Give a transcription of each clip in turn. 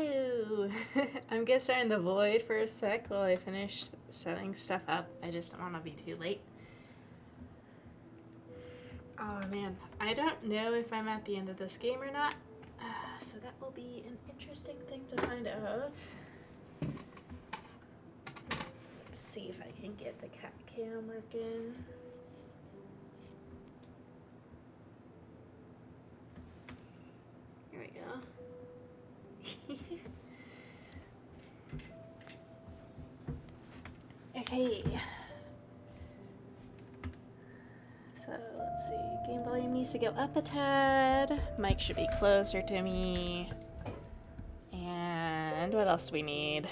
Hello! I'm gonna start in the void for a sec while I finish setting stuff up. I just don't want to be too late. Oh man, I don't know if I'm at the end of this game or not, so that will be an interesting thing to find out. Let's see if I can get the cat cam working. Here we go. Okay. So let's see. Game volume needs to go up a tad. Mic should be closer to me. And what else do we need?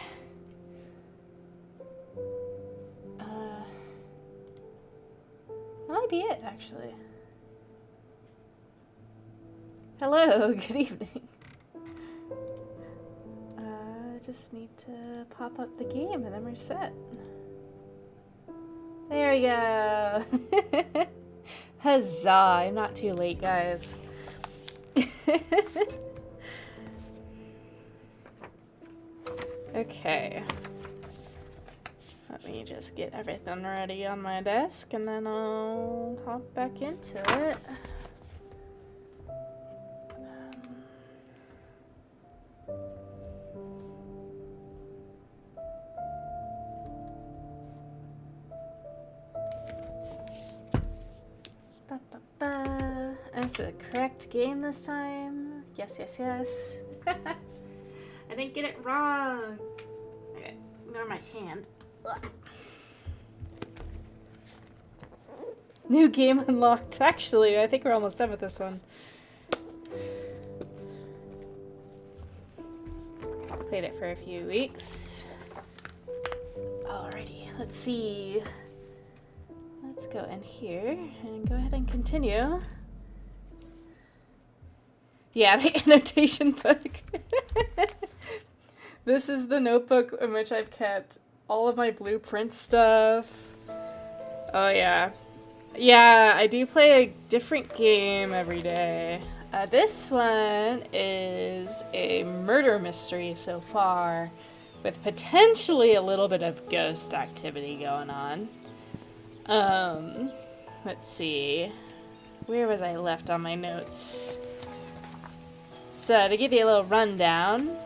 That might be it, actually. Hello, good evening. Just need to pop up the game and then we're set. There we go. Huzzah, I'm not too late, guys. Okay. Let me just get everything ready on my desk and then I'll hop back into it. Is the correct game this time? Yes, yes, yes. I didn't get it wrong. Okay, ignore my hand. Ugh. New game unlocked. Actually, I think we're almost done with this one. Played it for a few weeks. Alrighty, let's see. Let's go in here and go ahead and continue. Yeah, the annotation book. This is the notebook in which I've kept all of my blueprint stuff. Oh yeah. Yeah, I do play a different game every day. This one is a murder mystery so far, with potentially a little bit of ghost activity going on. Let's see. Where was I left on my notes? So, to give you a little rundown,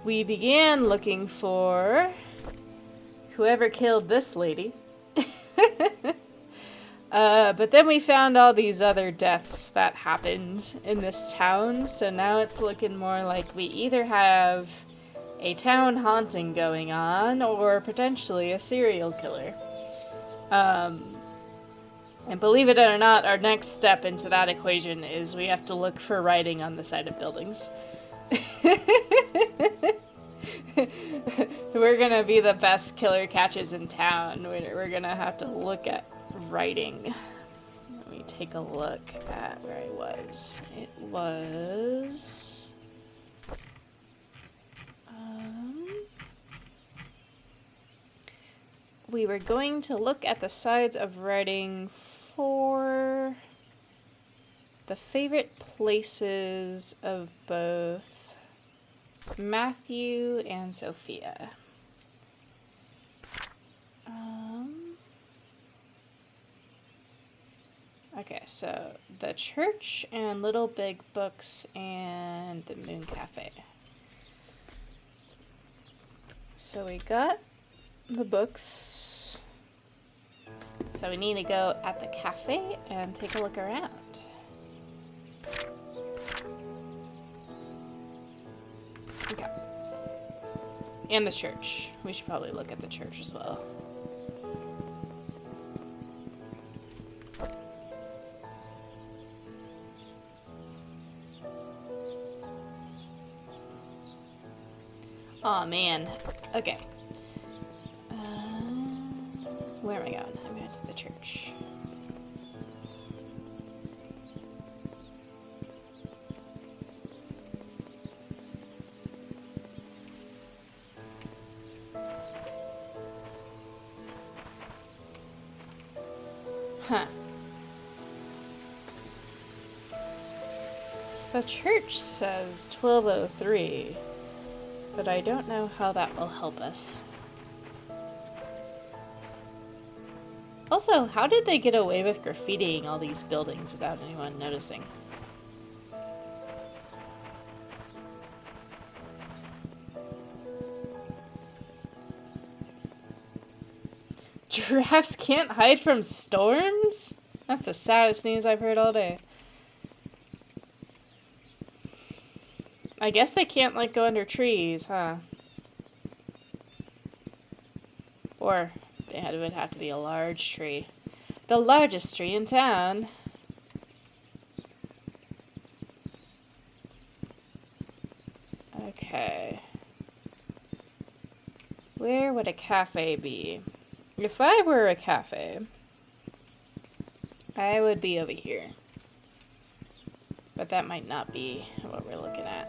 we began looking for whoever killed this lady. But then we found all these other deaths that happened in this town, so now it's looking more like we either have a town haunting going on or potentially a serial killer. And believe it or not, our next step into that equation is we have to look for writing on the side of buildings. We're gonna be the best killer catches in town. We're gonna have to look at writing. Let me take a look at where I was. It was... we were going to look at the sides of writing for the favorite places of both Matthew and Sophia. Okay, so the church and Little Big Books and the Moon Cafe. So we got the books. So we need to go at the cafe and take a look around. Okay. And the church. We should probably look at the church as well. Aw, man. Okay. Where am I going? I'm going to the church. Huh. The church says 1203, but I don't know how that will help us. Also, how did they get away with graffitiing all these buildings without anyone noticing? Giraffes can't hide from storms? That's the saddest news I've heard all day. I guess they can't, like, go under trees, huh? Or it would have to be a large tree. The largest tree in town. Okay. Where would a cafe be? If I were a cafe, I would be over here. But that might not be what we're looking at.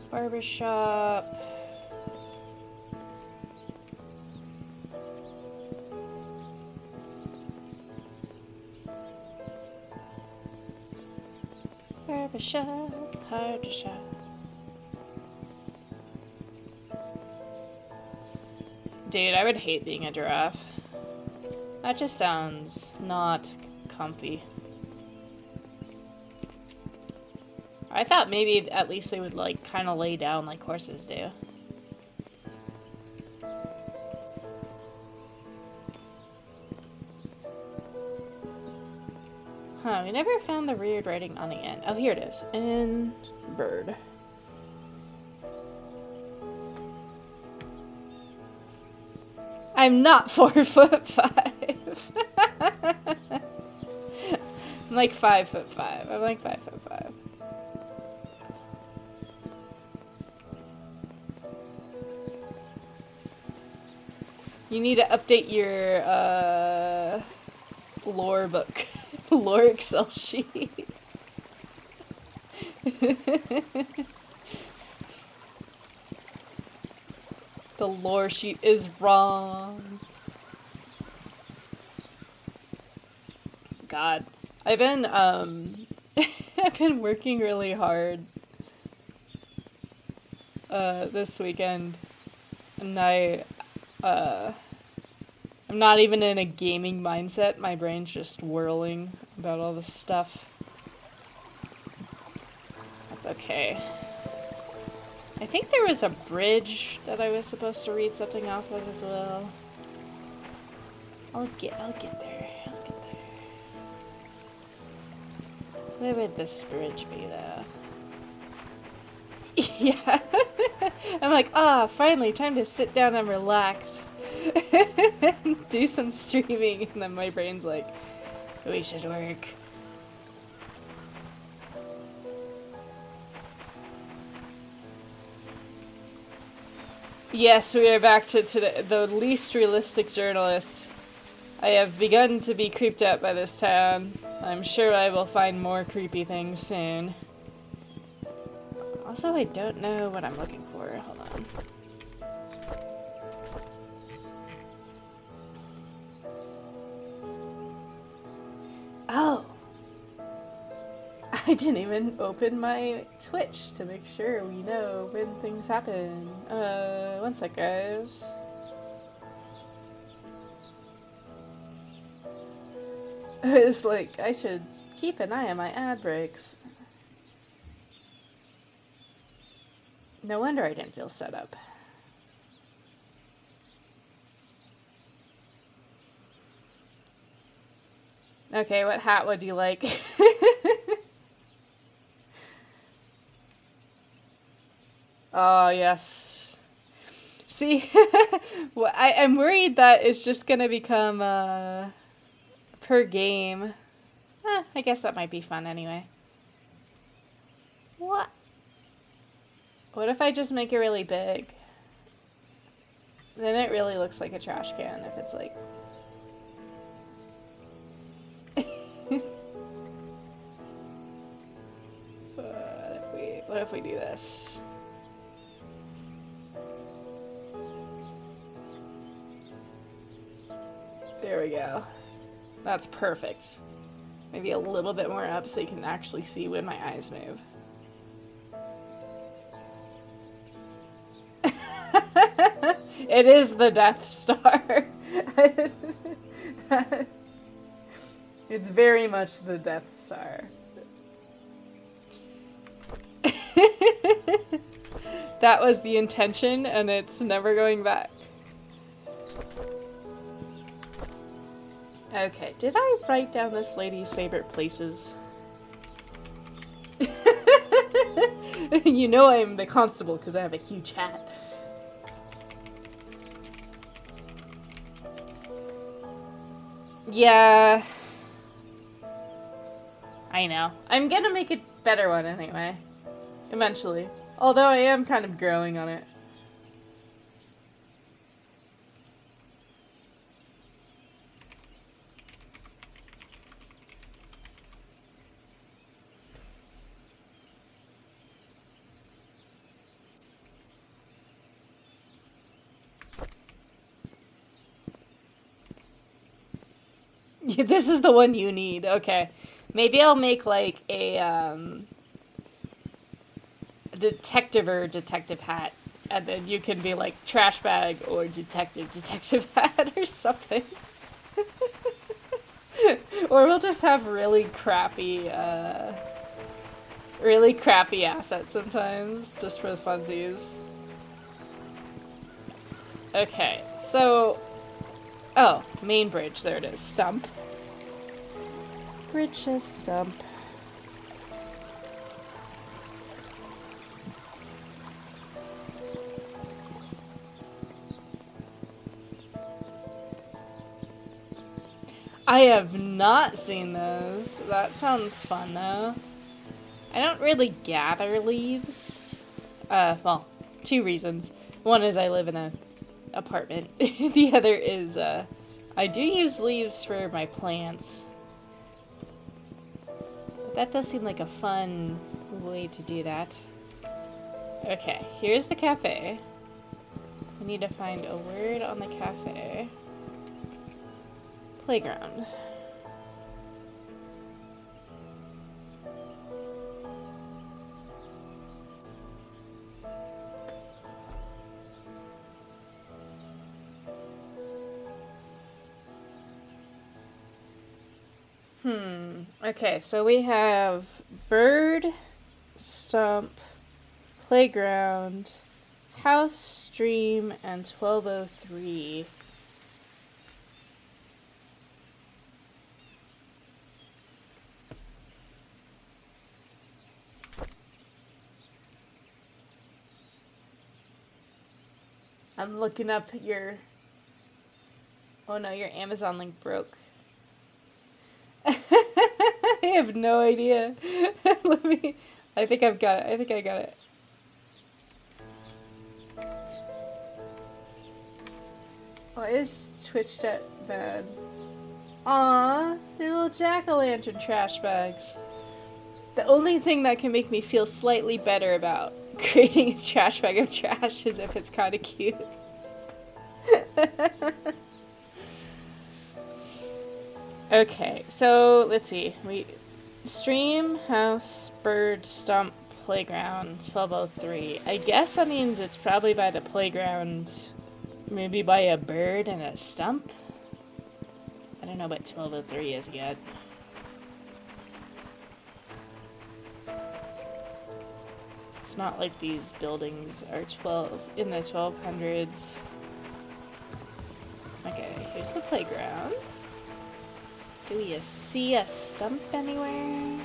Barbershop. Barbershop, barbershop. Dude, I would hate being a giraffe. That just sounds not comfy. I thought maybe at least they would, like, kind of lay down like horses do. Huh, we never found the weird writing on the end. Oh, here it is. In bird. I'm not 4'5". I'm like 5'5". I'm like 5'5". You need to update your lore book. Lore Excel sheet. The lore sheet is wrong. God. I've been I've been working really hard this weekend, and I'm not even in a gaming mindset. My brain's just whirling about all this stuff. That's okay. I think there was a bridge that I was supposed to read something off of as well. I'll get there. I'll get there. Where would this bridge be, though? Yeah. I'm like, finally, time to sit down and relax. Do some streaming, and then my brain's like, we should work. Yes, we are back to today, the least realistic journalist. I have begun to be creeped out by this town. I'm sure I will find more creepy things soon. Also, I don't know what I'm looking for. Hold on. Oh! I didn't even open my Twitch to make sure we know when things happen. One sec, guys. I was like, I should keep an eye on my ad breaks. No wonder I didn't feel set up. Okay, what hat would you like? Oh, yes. See, well, I'm worried that it's just gonna become, per game. I guess that might be fun anyway. What? What if I just make it really big? Then it really looks like a trash can if it's like... What if we do this? There we go. That's perfect. Maybe a little bit more up so you can actually see when my eyes move. It is the Death Star. It's very much the Death Star. That was the intention, and it's never going back. Okay, did I write down this lady's favorite places? You know I'm the constable because I have a huge hat. Yeah. I know. I'm gonna make a better one anyway. Eventually. Although I am kind of growing on it. This is the one you need. Okay. Maybe I'll make like a detective hat. And then you can be like trash bag or detective hat or something. Or we'll just have really crappy assets sometimes, just for the funsies. Okay, so... Oh, main bridge, there it is. Stump. Bridge says stump. I have not seen those. That sounds fun, though. I don't really gather leaves. Well, two reasons. One is I live in an apartment. The other is, I do use leaves for my plants. But that does seem like a fun way to do that. Okay, here's the cafe. We need to find a word on the cafe. Playground. Okay, so we have bird, stump, playground, house, stream, and 1203. I'm looking up your... Oh no, your Amazon link broke. I have no idea. Let me... I think I've got it. I think I got it. Why is Twitch chat bad? Aww, they're little jack-o'-lantern trash bags. The only thing that can make me feel slightly better about creating a trash bag of trash is if it's kind of cute. Okay, so let's see. We stream, house, bird, stump, playground, 1203. I guess that means it's probably by the playground, maybe by a bird and a stump. I don't know what 1203 is yet. It's not like these buildings are in the 1200s. Okay, here's the playground. Do we see a stump anywhere?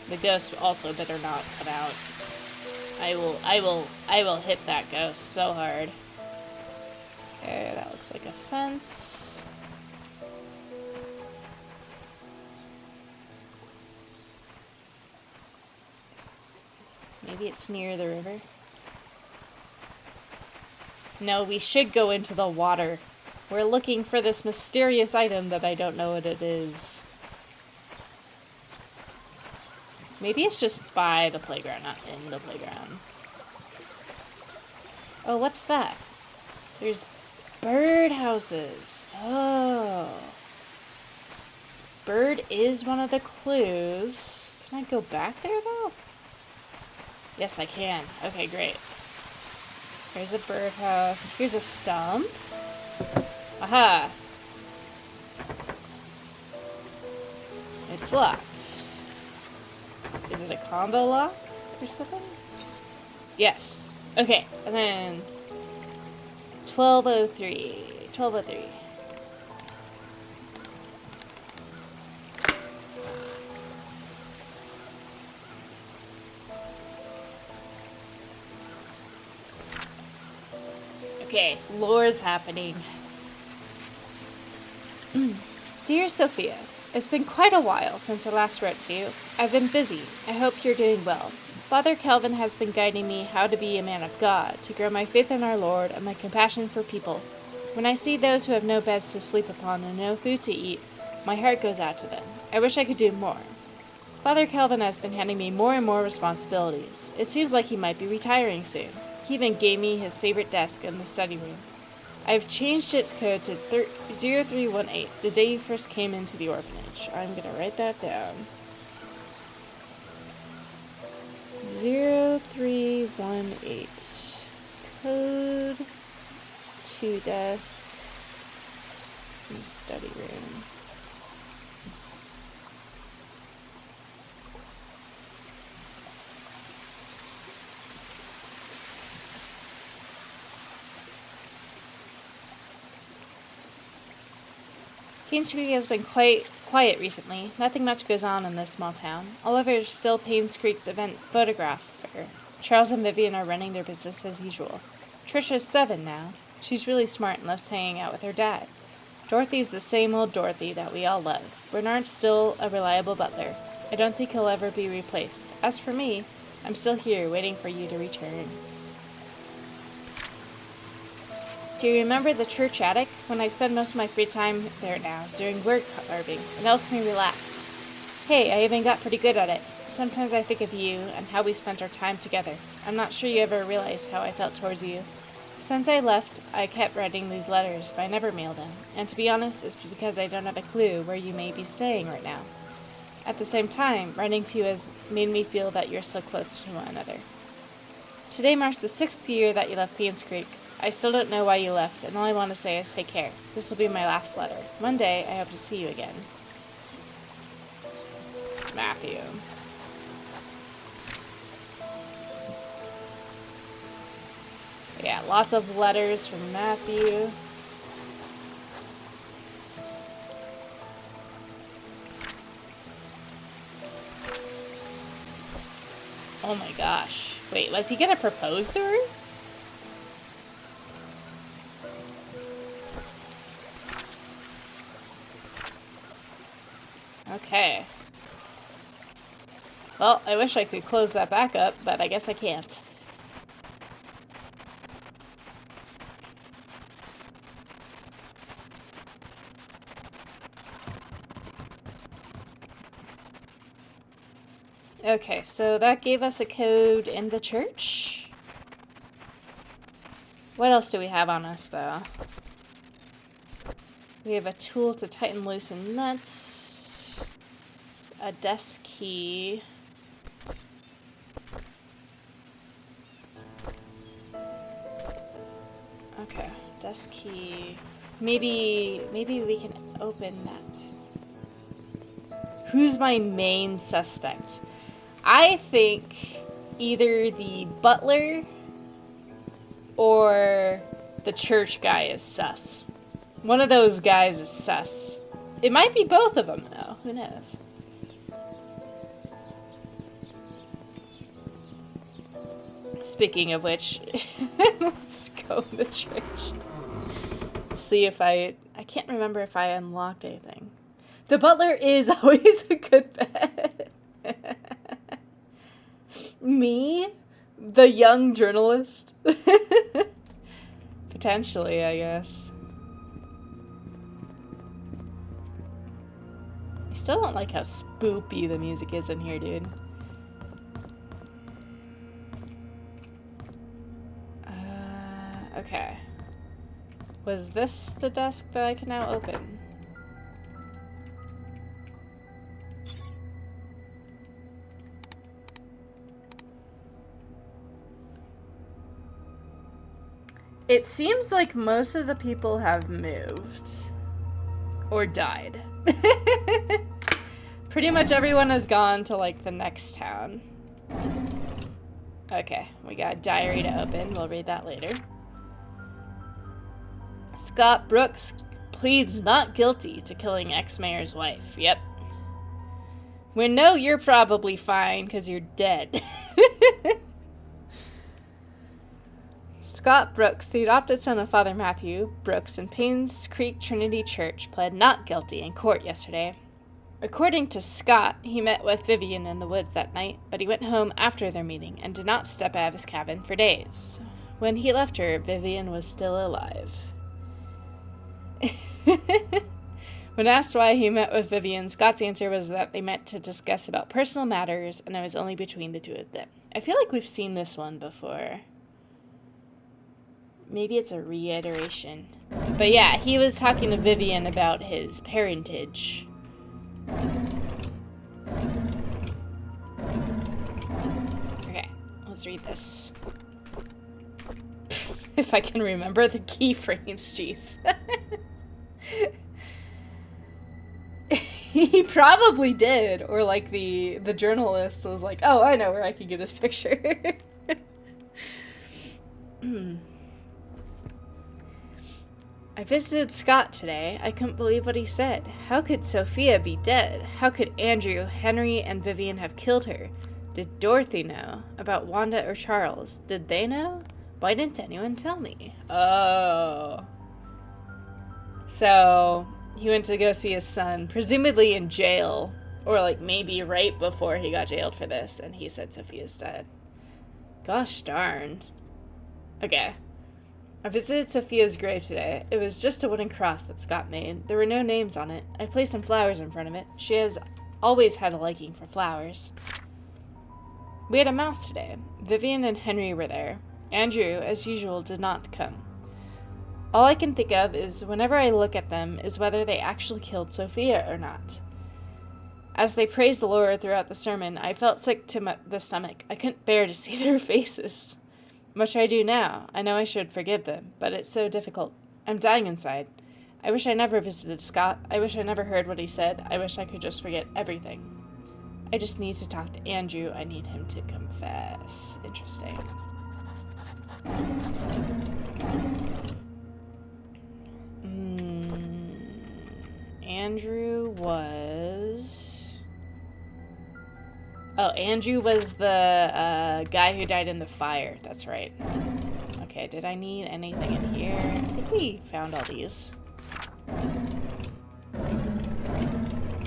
The ghost also better not come out. I will hit that ghost so hard. Okay, that looks like a fence. Maybe it's near the river. No, we should go into the water. We're looking for this mysterious item that I don't know what it is. Maybe it's just by the playground, not in the playground. Oh, what's that? There's bird houses. Oh. Bird is one of the clues. Can I go back there, though? Yes, I can. Okay, great. There's a birdhouse. Here's a stump. Aha! It's locked. Is it a combo lock or something? Yes. Okay, and then 1203. 1203. Okay, lore's happening. Dear Sophia, it's been quite a while since I last wrote to you. I've been busy. I hope you're doing well. Father Calvin has been guiding me how to be a man of God, to grow my faith in our Lord and my compassion for people. When I see those who have no beds to sleep upon and no food to eat, my heart goes out to them. I wish I could do more. Father Calvin has been handing me more and more responsibilities. It seems like he might be retiring soon. He even gave me his favorite desk in the study room. I've changed its code to 0318, the day you first came into the orphanage. I'm going to write that down. 0318. Code to desk in the study room. Painscreek has been quite quiet recently. Nothing much goes on in this small town. Oliver is still Painscreek's event photographer. Charles and Vivian are running their business as usual. Trisha's 7 now. She's really smart and loves hanging out with her dad. Dorothy's the same old Dorothy that we all love. Bernard's still a reliable butler. I don't think he'll ever be replaced. As for me, I'm still here waiting for you to return. Do you remember the church attic? When I spend most of my free time there now, doing word carving, it helps me relax. Hey, I even got pretty good at it. Sometimes I think of you and how we spent our time together. I'm not sure you ever realized how I felt towards you. Since I left, I kept writing these letters, but I never mailed them. And to be honest, it's because I don't have a clue where you may be staying right now. At the same time, writing to you has made me feel that you're so close to one another. Today marks the 6th year that you left Painscreek. I still don't know why you left, and all I want to say is take care. This will be my last letter. One day, I hope to see you again. Matthew. Yeah, lots of letters from Matthew. Oh my gosh. Wait, was he gonna propose to her? Okay. Well, I wish I could close that back up, but I guess I can't. Okay, so that gave us a code in the church. What else do we have on us, though? We have a tool to tighten, loosen nuts. A desk key. Okay, desk key. Maybe we can open that. Who's my main suspect? I think either the butler or the church guy is sus. One of those guys is sus. It might be both of them, though. Who knows? Speaking of which, let's go to the church. See if I can't remember if I unlocked anything. The butler is always a good bet. Me? The young journalist? Potentially, I guess. I still don't like how spoopy the music is in here, dude. Okay. Was this the desk that I can now open? It seems like most of the people have moved. Or died. Pretty much everyone has gone to, like, the next town. Okay, we got a diary to open. We'll read that later. Scott Brooks pleads not guilty to killing ex-mayor's wife. Yep. We know you're probably fine because you're dead. Scott Brooks, the adopted son of Father Matthew Brooks in Painscreek Trinity Church, pled not guilty in court yesterday. According to Scott, he met with Vivian in the woods that night, but he went home after their meeting and did not step out of his cabin for days. When he left her, Vivian was still alive. When asked why he met with Vivian, Scott's answer was that they met to discuss about personal matters, and it was only between the two of them. I feel like we've seen this one before. Maybe it's a reiteration. But yeah, he was talking to Vivian about his parentage. Okay, let's read this. If I can remember the keyframes, jeez. He probably did, or like the journalist was like, oh, I know where I can get his picture. I visited Scott today. I couldn't believe what he said. How could Sophia be dead? How could Andrew, Henry, and Vivian have killed her? Did Dorothy know? About Wanda or Charles? Did they know? Why didn't anyone tell me? Oh. So, he went to go see his son, presumably in jail. Or like maybe right before he got jailed for this, and he said Sophia's dead. Gosh darn. Okay. I visited Sophia's grave today. It was just a wooden cross that Scott made. There were no names on it. I placed some flowers in front of it. She has always had a liking for flowers. We had a mass today. Vivian and Henry were there. Andrew, as usual, did not come. All I can think of is whenever I look at them is whether they actually killed Sophia or not. As they praised the Lord throughout the sermon, I felt sick to the stomach. I couldn't bear to see their faces. Much I do now. I know I should forgive them, but it's so difficult. I'm dying inside. I wish I never visited Scott. I wish I never heard what he said. I wish I could just forget everything. I just need to talk to Andrew. I need him to confess. Interesting. Andrew was... Oh, Andrew was the guy who died in the fire. That's right. Okay, did I need anything in here? I think we found all these.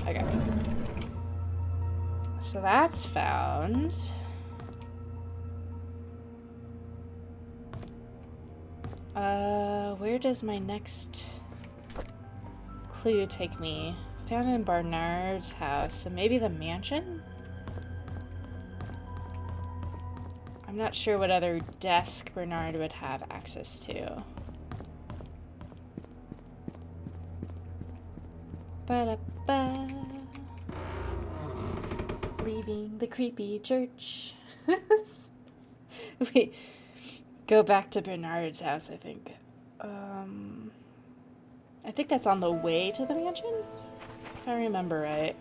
Okay. So that's found. Where does my next clue take me? Found in Bernard's house, so maybe the mansion? I'm not sure what other desk Bernard would have access to. Ba-da-ba. Leaving the creepy church. We go back to Bernard's house, I think. I think that's on the way to the mansion, if I remember right.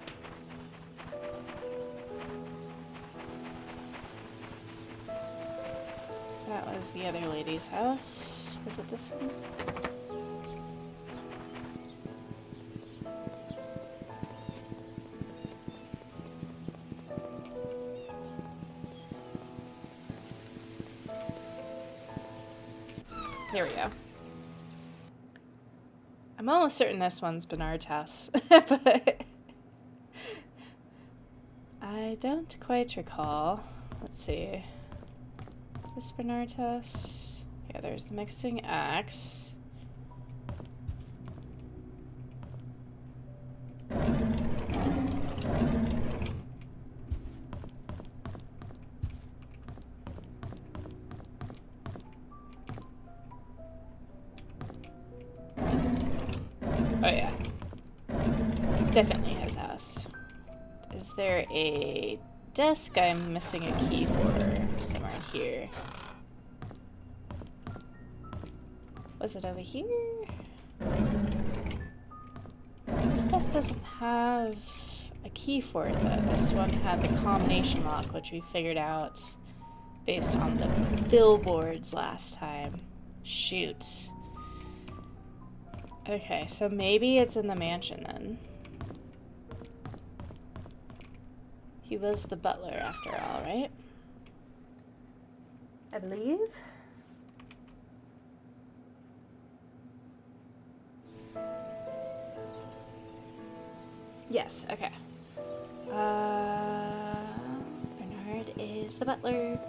That was the other lady's house. Was it this one? Here we go. I'm almost certain this one's Bernard's house, but I don't quite recall. Let's see. Is this Bernard's house? Yeah, there's the mixing axe. Oh yeah. Definitely his house. Is there a desk I'm missing a key for somewhere here? Was it over here? This desk doesn't have a key for it though. This one had the combination lock, which we figured out based on the billboards last time. Shoot. Okay, so maybe it's in the mansion then. He was the butler after all, right? I believe. Yes, okay. Bernard is the butler.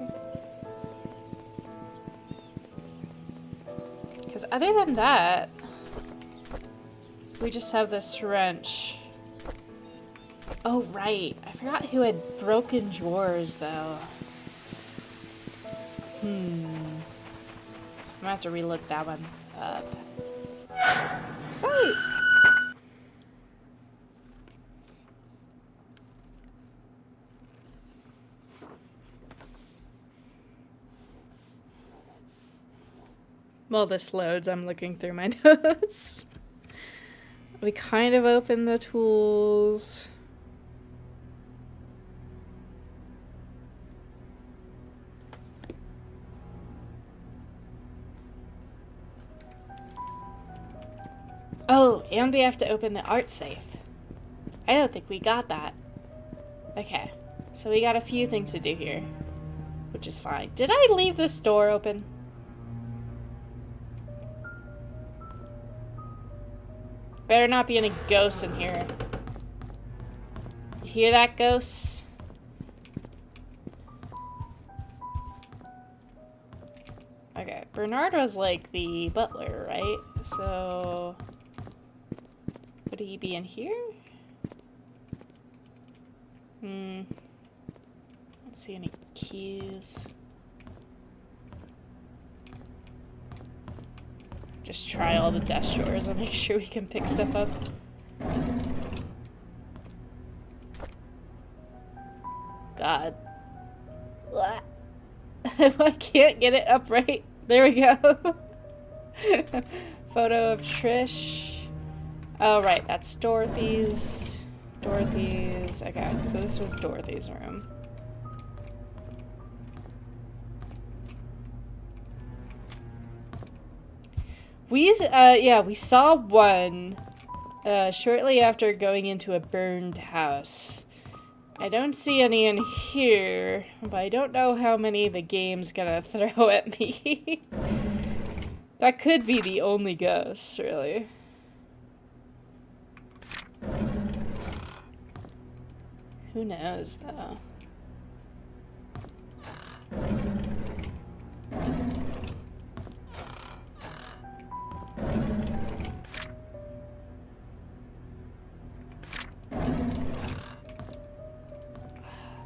Because other than that, we just have this wrench. Oh, right. I forgot who had broken drawers, though. I'm gonna have to relook that one up. Right. While this loads, I'm looking through my notes. We kind of opened the tools. Oh, and we have to open the art safe. I don't think we got that. Okay, so we got a few things to do here, which is fine. Did I leave this door open? Better not be any ghosts in here. You hear that, ghosts? Okay, Bernard was like the butler, right? So, would he be in here? Don't see any keys. Just try all the desk drawers and make sure we can pick stuff up. God. I can't get it upright. There we go. Photo of Trish. Oh, right. That's Dorothy's. Dorothy's. Okay, so this was Dorothy's room. We saw one shortly after going into a burned house. I don't see any in here, but I don't know how many the game's gonna throw at me. That could be the only ghost, really. Who knows, though?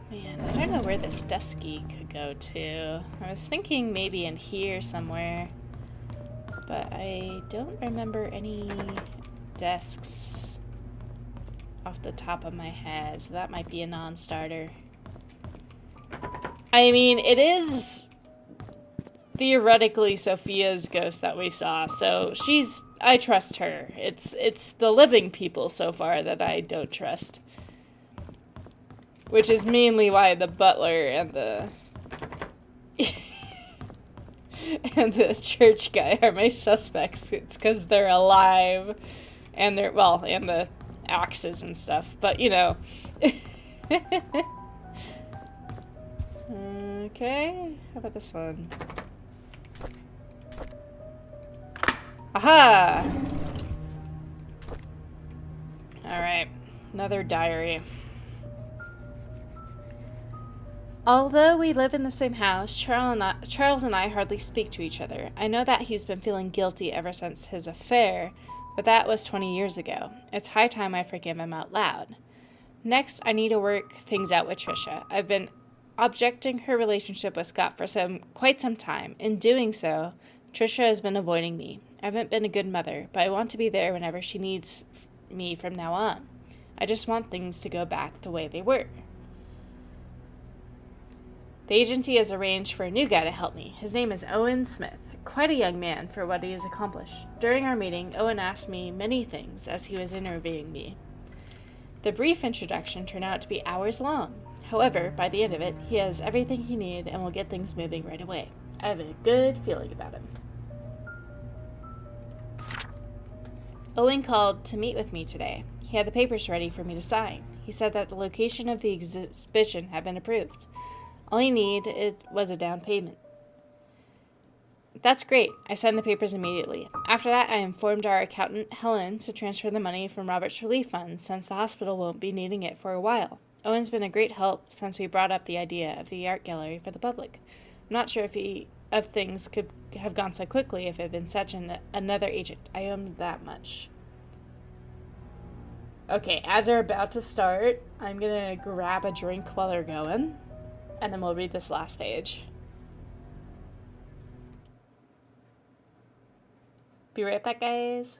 Man, I don't know where this desk key could go to. I was thinking maybe in here somewhere, but I don't remember any desks off the top of my head, so that might be a non-starter. I mean, it is theoretically Sophia's ghost that we saw, so I trust her. It's the living people so far that I don't trust. Which is mainly why the butler and the and the church guy are my suspects. It's because they're alive, and they're, well, and the axes and stuff. But you know. Okay, how about this one? Aha! All right, another diary. Although we live in the same house, Charles and I hardly speak to each other. I know that he's been feeling guilty ever since his affair, but that was 20 years ago. It's high time I forgive him out loud. Next, I need to work things out with Trisha. I've been objecting her relationship with Scott for quite some time. In doing so, Trisha has been avoiding me. I haven't been a good mother, but I want to be there whenever she needs me from now on. I just want things to go back the way they were. The agency has arranged for a new guy to help me. His name is Owen Smith, quite a young man for what he has accomplished. During our meeting, Owen asked me many things as he was interviewing me. The brief introduction turned out to be hours long. However, by the end of it, he has everything he needs and will get things moving right away. I have a good feeling about him. Owen called to meet with me today. He had the papers ready for me to sign. He said that the location of the exhibition had been approved. All he needed was a down payment. That's great. I signed the papers immediately. After that, I informed our accountant, Helen, to transfer the money from Robert's relief fund since the hospital won't be needing it for a while. Owen's been a great help since we brought up the idea of the art gallery for the public. I'm not sure if things could have gone so quickly if it had been such another agent. I owe him that much. Okay, as they're about to start, I'm gonna grab a drink while they're going, and then we'll read this last page. Be right back, guys.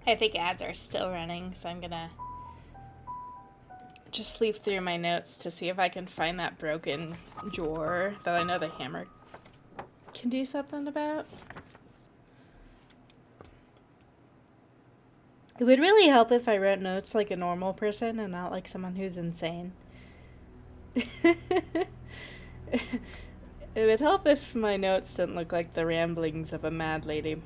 I think ads are still running, so I'm gonna just leaf through my notes to see if I can find that broken drawer that I know the hammer can do something about. It would really help if I wrote notes like a normal person and not like someone who's insane. It would help if my notes didn't look like the ramblings of a mad lady.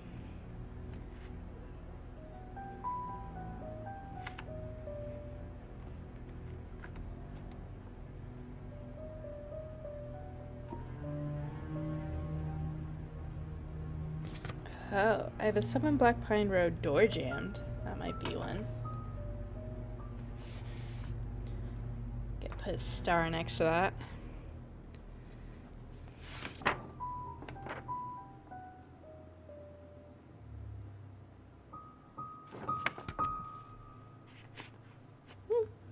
Oh, I have a 7 Black Pine Road door jammed. That might be one. Put a star next to that.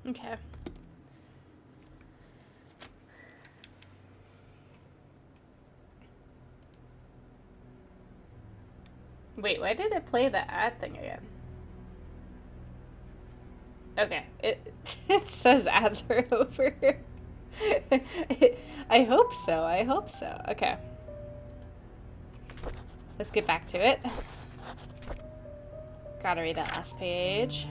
Okay. Wait, why did it play the ad thing again? Okay, it says ads are over. I hope so. Okay. Let's get back to it. Gotta read that last page.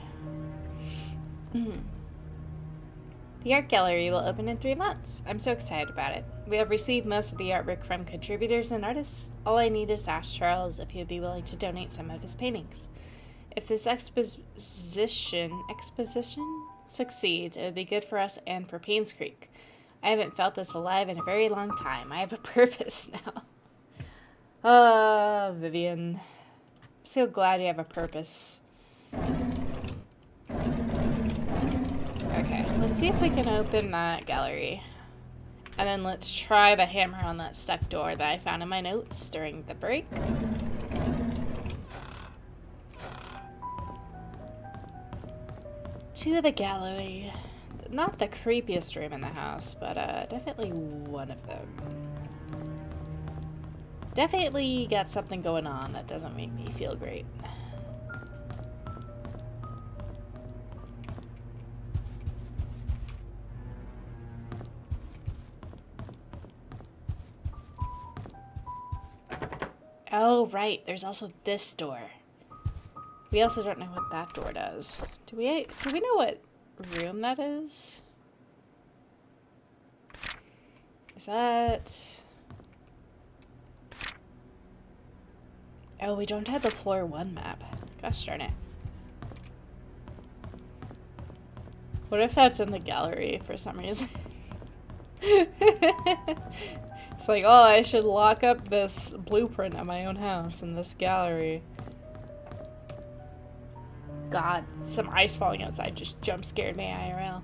The art gallery will open in 3 months. I'm so excited about it. We have received most of the artwork from contributors and artists. All I need is to ask Charles if he would be willing to donate some of his paintings. If this exposition succeeds, it would be good for us and for Painscreek. I haven't felt this alive in a very long time. I have a purpose now. Oh, Vivian. I'm so glad you have a purpose. Okay, let's see if we can open that gallery. And then let's try the hammer on that stuck door that I found in my notes during the break. To the gallery. Not the creepiest room in the house, but definitely one of them. Definitely got something going on that doesn't make me feel great. Oh, right. There's also this door. We also don't know what that door does. Do we know what room that is? Is that... Oh, we don't have the floor 1 map. Gosh darn it. What if that's in the gallery for some reason? It's like, oh, I should lock up this blueprint of my own house in this gallery. God, some ice falling outside just jump scared me IRL.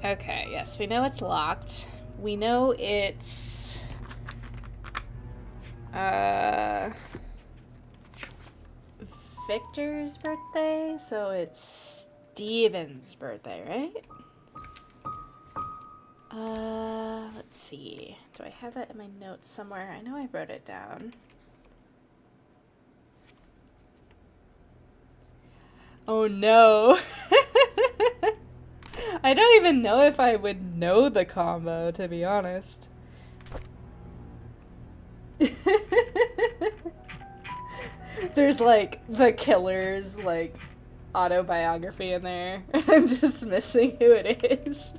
Okay, yes, we know it's locked. We know it's... Victor's birthday? So it's Steven's birthday, right? Let's see. Do I have that in my notes somewhere? I know I wrote it down. Oh no. I don't even know if I would know the combo, to be honest. There's like the killer's like autobiography in there. I'm just missing who it is.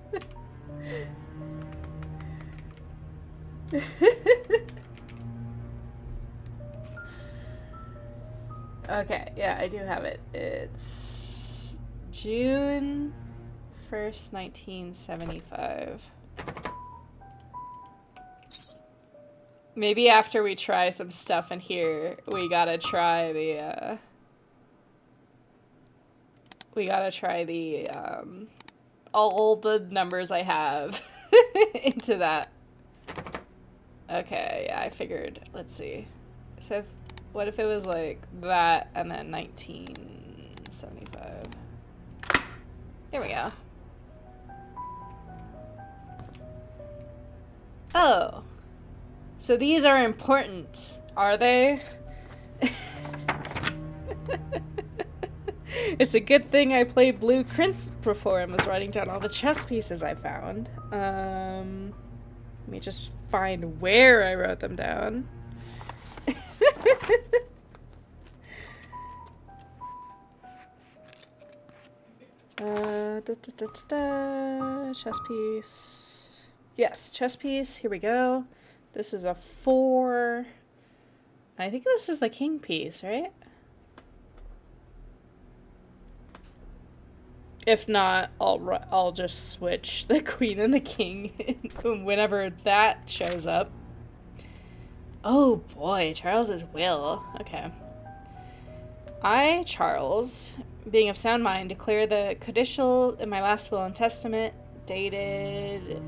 Okay, yeah, I do have it. It's June 1st, 1975. Maybe after we try some stuff in here, we gotta try the, all the numbers I have into that. Okay, yeah, I figured. Let's see. So, what if it was like that and then 1975? There we go. Oh. So these are important, are they? It's a good thing I played blueprints before and was writing down all the chess pieces I found. Let me just find where I wrote them down. Chess piece. Yes, chess piece. Here we go. This is a 4. I think this is the king piece, right? If not, I'll just switch the queen and the king whenever that shows up. Oh boy, Charles's will. Okay. I, Charles, being of sound mind, declare the codicial in my last will and testament, dated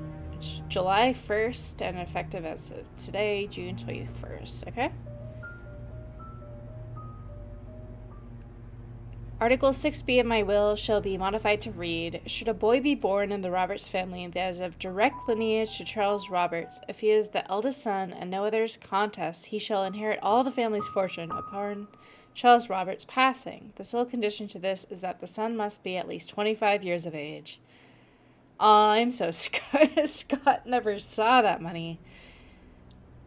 July 1st and effective as of today, June 21st. Okay? Article 6b of my will shall be modified to read, should a boy be born in the Roberts family that is of direct lineage to Charles Roberts, if he is the eldest son and no other's contest, he shall inherit all the family's fortune upon Charles Roberts' passing. The sole condition to this is that the son must be at least 25 years of age. I'm so scared. Scott never saw that money.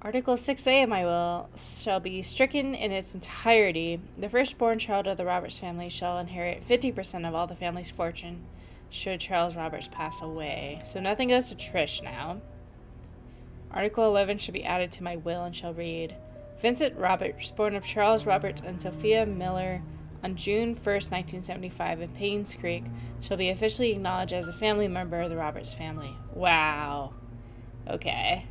Article 6a of my will shall be stricken in its entirety. The firstborn child of the Roberts family shall inherit 50% of all the family's fortune, should Charles Roberts pass away. So nothing goes to Trish now. Article 11 should be added to my will and shall read, Vincent Roberts, born of Charles Roberts and Sophia Miller on June 1st, 1975 in Painscreek, shall be officially acknowledged as a family member of the Roberts family. Wow. Okay.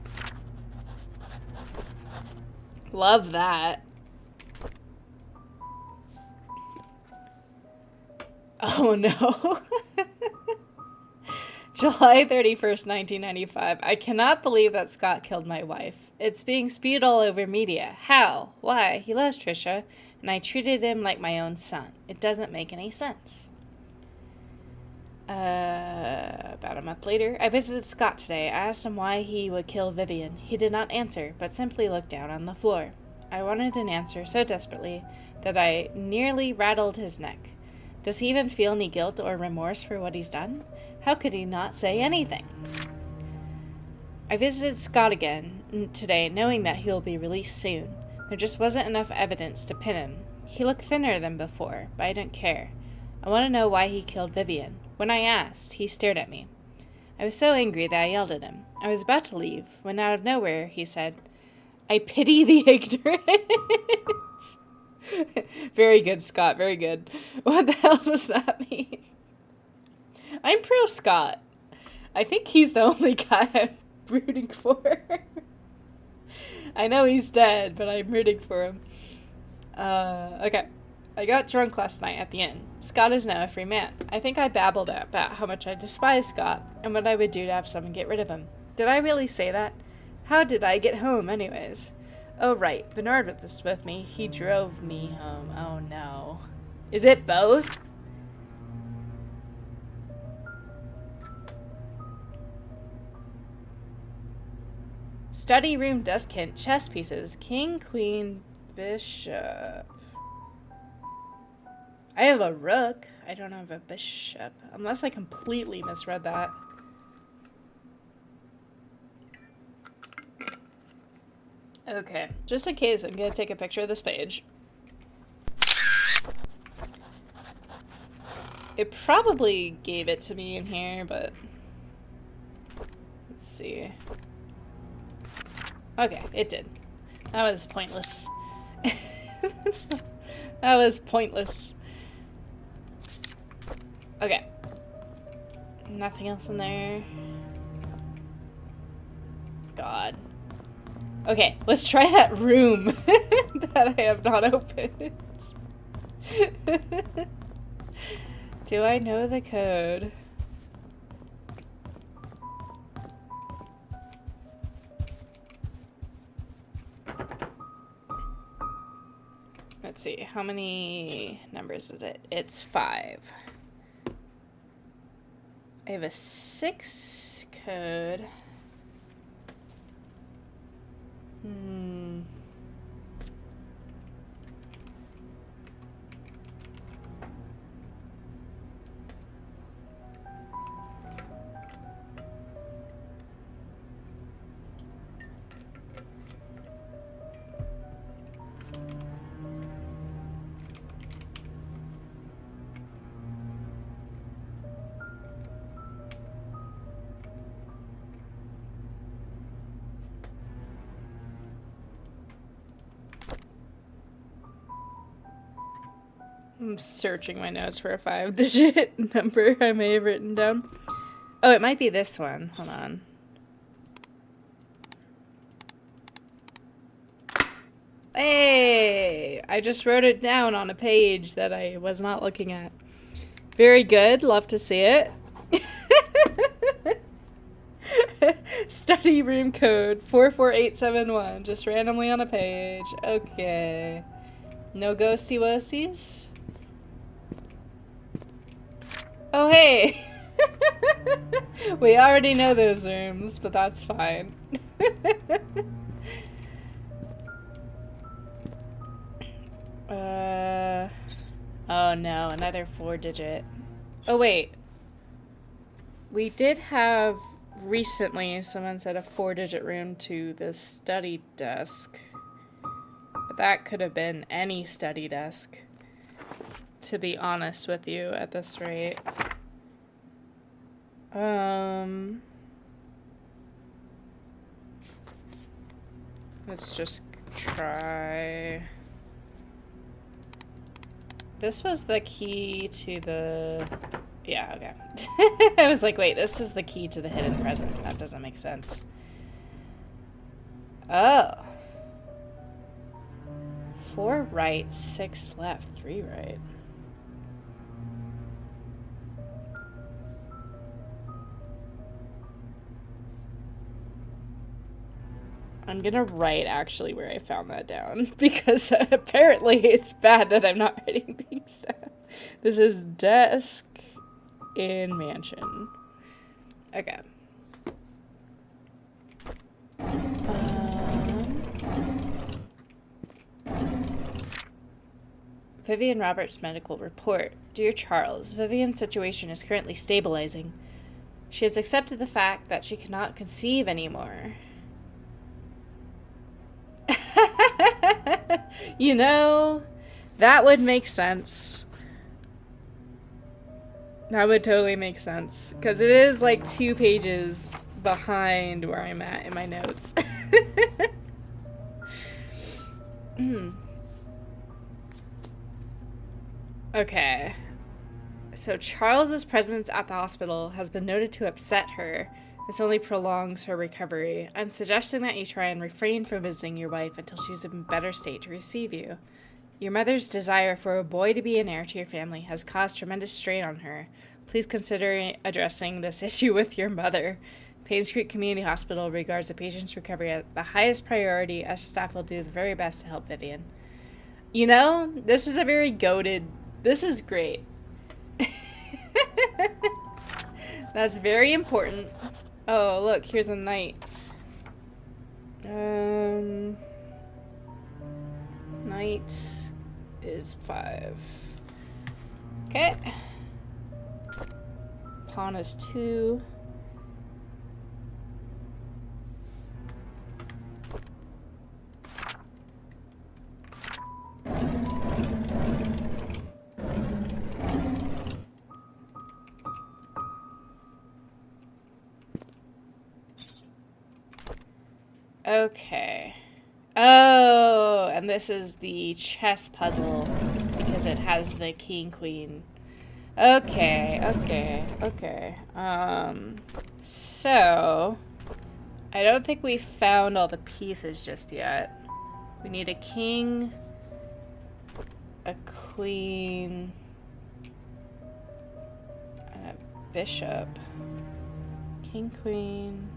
Love that. Oh no. July 31st, 1995. I cannot believe that Scott killed my wife. It's being spewed all over media. How? Why? He loves Trisha, and I treated him like my own son. It doesn't make any sense. About a month later, I visited Scott today. I asked him why he would kill Vivian. He did not answer, but simply looked down on the floor. I wanted an answer so desperately that I nearly rattled his neck. Does he even feel any guilt or remorse for what he's done? How could he not say anything? I visited Scott again today, knowing that he'll be released soon. There just wasn't enough evidence to pin him. He looked thinner than before, but I didn't care. I want to know why he killed Vivian. When I asked, he stared at me. I was so angry that I yelled at him. I was about to leave, when out of nowhere, he said, "I pity the ignorant." Very good, Scott, very good. What the hell does that mean? I'm pro Scott. I think he's the only guy I'm rooting for. I know he's dead, but I'm rooting for him. Okay. I got drunk last night at the inn. Scott is now a free man. I think I babbled about how much I despise Scott, and what I would do to have someone get rid of him. Did I really say that? How did I get home, anyways? Oh, right. Bernard was with me. He drove me home. Oh, no. Is it both? Study room desk hint. Chess pieces. King, queen, bishop. I have a rook. I don't have a bishop. Unless I completely misread that. Okay. Just in case, I'm gonna take a picture of this page. It probably gave it to me in here, but... Let's see. Okay, it did. That was pointless. That was pointless. Okay. Nothing else in there. God. Okay, let's try that room that I have not opened. Do I know the code? Let's see, how many numbers is it? It's 5. I have a 6 code. I'm searching my notes for a 5-digit number I may have written down. Oh, it might be this one. Hold on. Hey! I just wrote it down on a page that I was not looking at. Very good. Love to see it. Study room code 44871. Just randomly on a page. Okay. No ghosty wosties? Oh, hey! We already know those rooms, but that's fine. Oh no, another 4-digit. Oh wait. We did have recently, someone said, a 4-digit room to the study desk. But that could have been any study desk, to be honest with you, at this rate. Let's just try... This was the key to the... Yeah, okay. I was like, wait, this is the key to the hidden present. That doesn't make sense. Oh. 4 right, 6 left, 3 right. I'm gonna write actually where I found that down, because apparently it's bad that I'm not writing things down. This is desk in mansion. Okay. Vivian Roberts' medical report. Dear Charles, Vivian's situation is currently stabilizing. She has accepted the fact that she cannot conceive anymore. You know, that would make sense. That would totally make sense. Because it is like 2 pages behind where I'm at in my notes. Okay. So Charles's presence at the hospital has been noted to upset her. This only prolongs her recovery. I'm suggesting that you try and refrain from visiting your wife until she's in better state to receive you. Your mother's desire for a boy to be an heir to your family has caused tremendous strain on her. Please consider addressing this issue with your mother. Painscreek Community Hospital regards the patient's recovery as the highest priority, as staff will do the very best to help Vivian. You know, this is a very goated... This is great. That's very important. Oh, look, here's a knight. Knight is 5. Okay. Pawn is 2. Okay. Oh, and this is the chess puzzle because it has the king queen. Okay. So I don't think we found all the pieces just yet. We need a king, a queen, and a bishop. King, queen.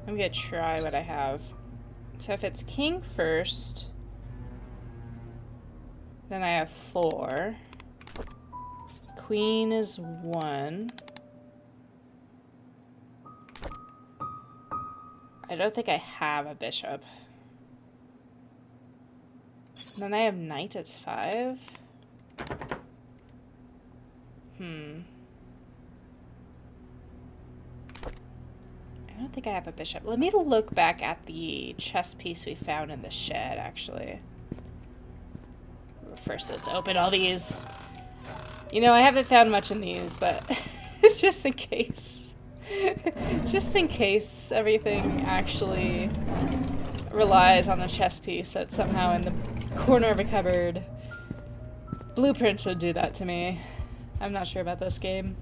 I'm gonna try what I have. So if it's king first, then I have 4. Queen is 1. I don't think I have a bishop. And then I have knight as 5. I don't think I have a bishop. Let me look back at the chess piece we found in the shed, actually. First, let's open all these. You know, I haven't found much in these, but just in case. Just in case everything actually relies on a chess piece that's somehow in the corner of a cupboard. Blueprint should do that to me. I'm not sure about this game.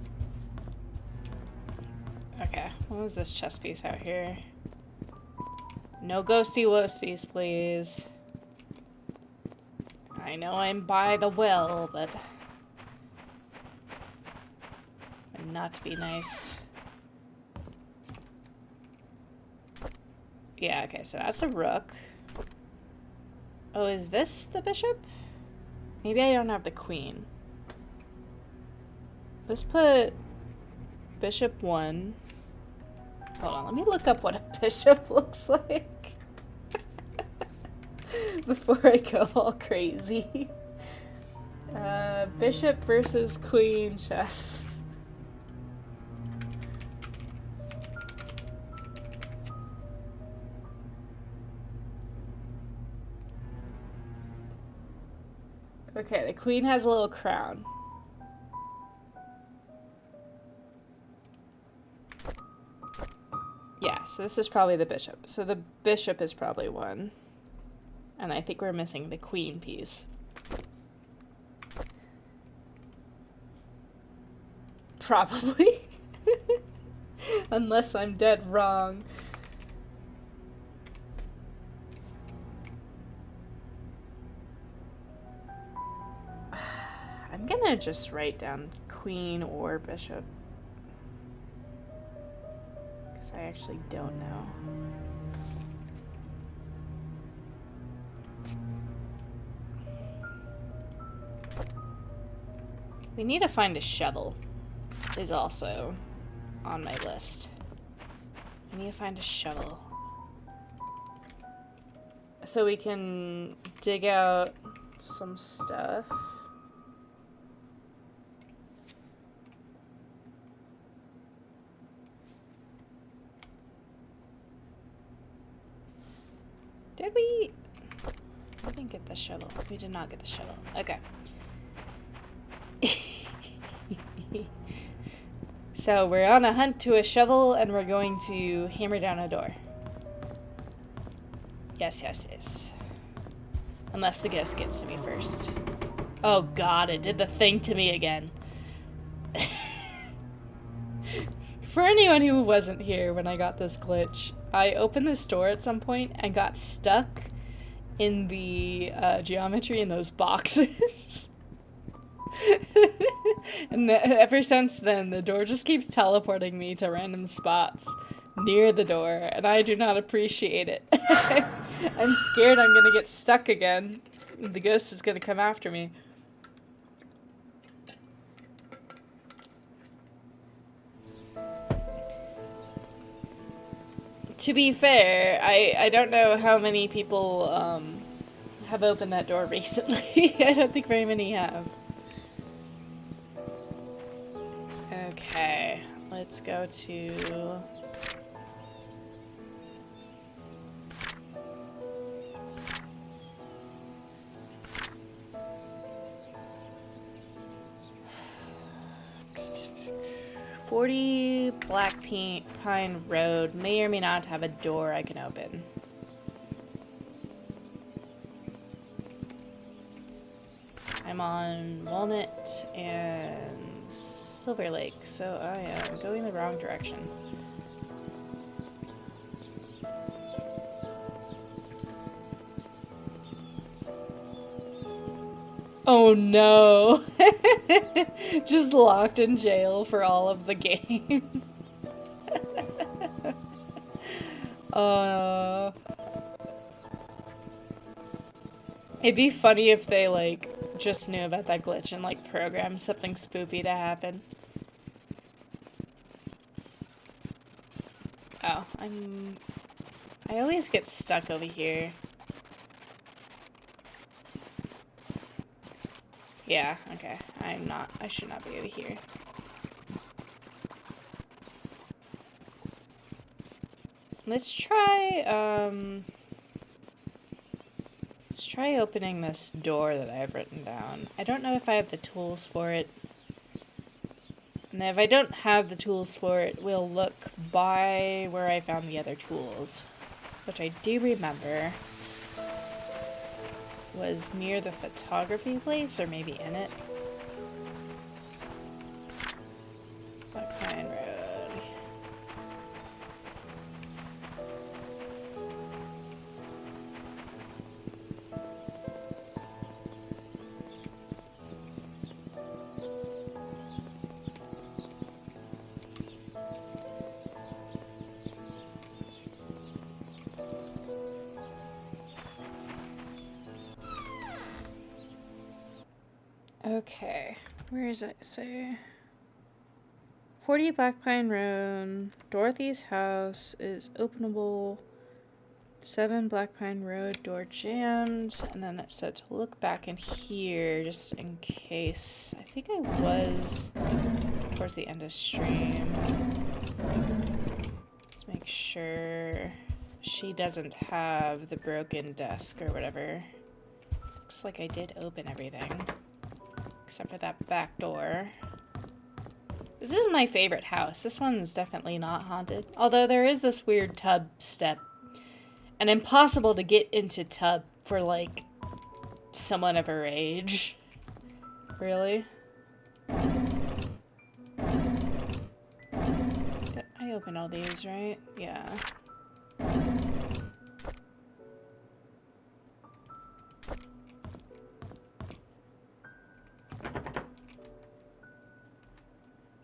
Okay, what was this chess piece out here? No ghosty woasties, please. I know I'm by the well, but not to be nice. Yeah, okay, so that's a rook. Oh, is this the bishop? Maybe I don't have the queen. Let's put bishop 1. Hold on, let me look up what a bishop looks like before I go all crazy. Bishop versus queen chess. Okay, the queen has a little crown. Yeah, so this is probably the bishop. So the bishop is probably 1. And I think we're missing the queen piece. Probably. Unless I'm dead wrong. I'm gonna just write down queen or bishop. Because I actually don't know. We need to find a shovel. Is also on my list. I need to find a shovel. So we can dig out some stuff. Did we? I didn't get the shovel. We did not get the shovel. Okay. So we're on a hunt to a shovel and we're going to hammer down a door. Yes, yes, yes. Unless the ghost gets to me first. Oh god, it did the thing to me again. For anyone who wasn't here when I got this glitch, I opened this door at some point and got stuck in the geometry in those boxes. And ever since then, the door just keeps teleporting me to random spots near the door, and I do not appreciate it. I'm scared I'm gonna get stuck again. The ghost is gonna come after me. To be fair, I don't know how many people have opened that door recently. I don't think very many have. Okay, let's go to... "40 Black Pine Road may or may not have a door I can open." I'm on Walnut and Silver Lake, so I am going the wrong direction. Oh no! Just locked in jail for all of the game. It'd be funny if they, like, just knew about that glitch and, like, programmed something spoopy to happen. Oh, I always get stuck over here. Yeah, okay. I should not be over here. Let's try opening this door that I have written down. I don't know if I have the tools for it. And if I don't have the tools for it, we'll look by where I found the other tools, which I do remember was near the photography place, or maybe in it. Black Pine Road. Okay, where does it say? 40 Black Pine Road, Dorothy's house is openable. 7 Black Pine Road, door jammed. And then it said to look back in here just in case. I think I was towards the end of stream. Let's make sure she doesn't have the broken desk or whatever. Looks like I did open everything. Except for that back door. This is my favorite house. This one's definitely not haunted. Although there is this weird tub step. And impossible to get into tub for, like, someone of her age. Really? I opened all these, right? Yeah.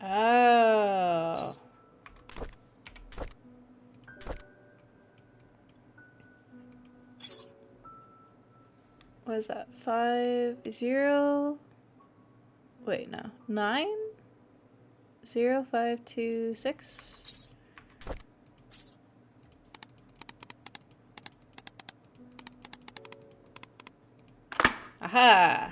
Oh. What is that? 5, 0. Wait, no. 9? 0, 5, 2, 6. Aha!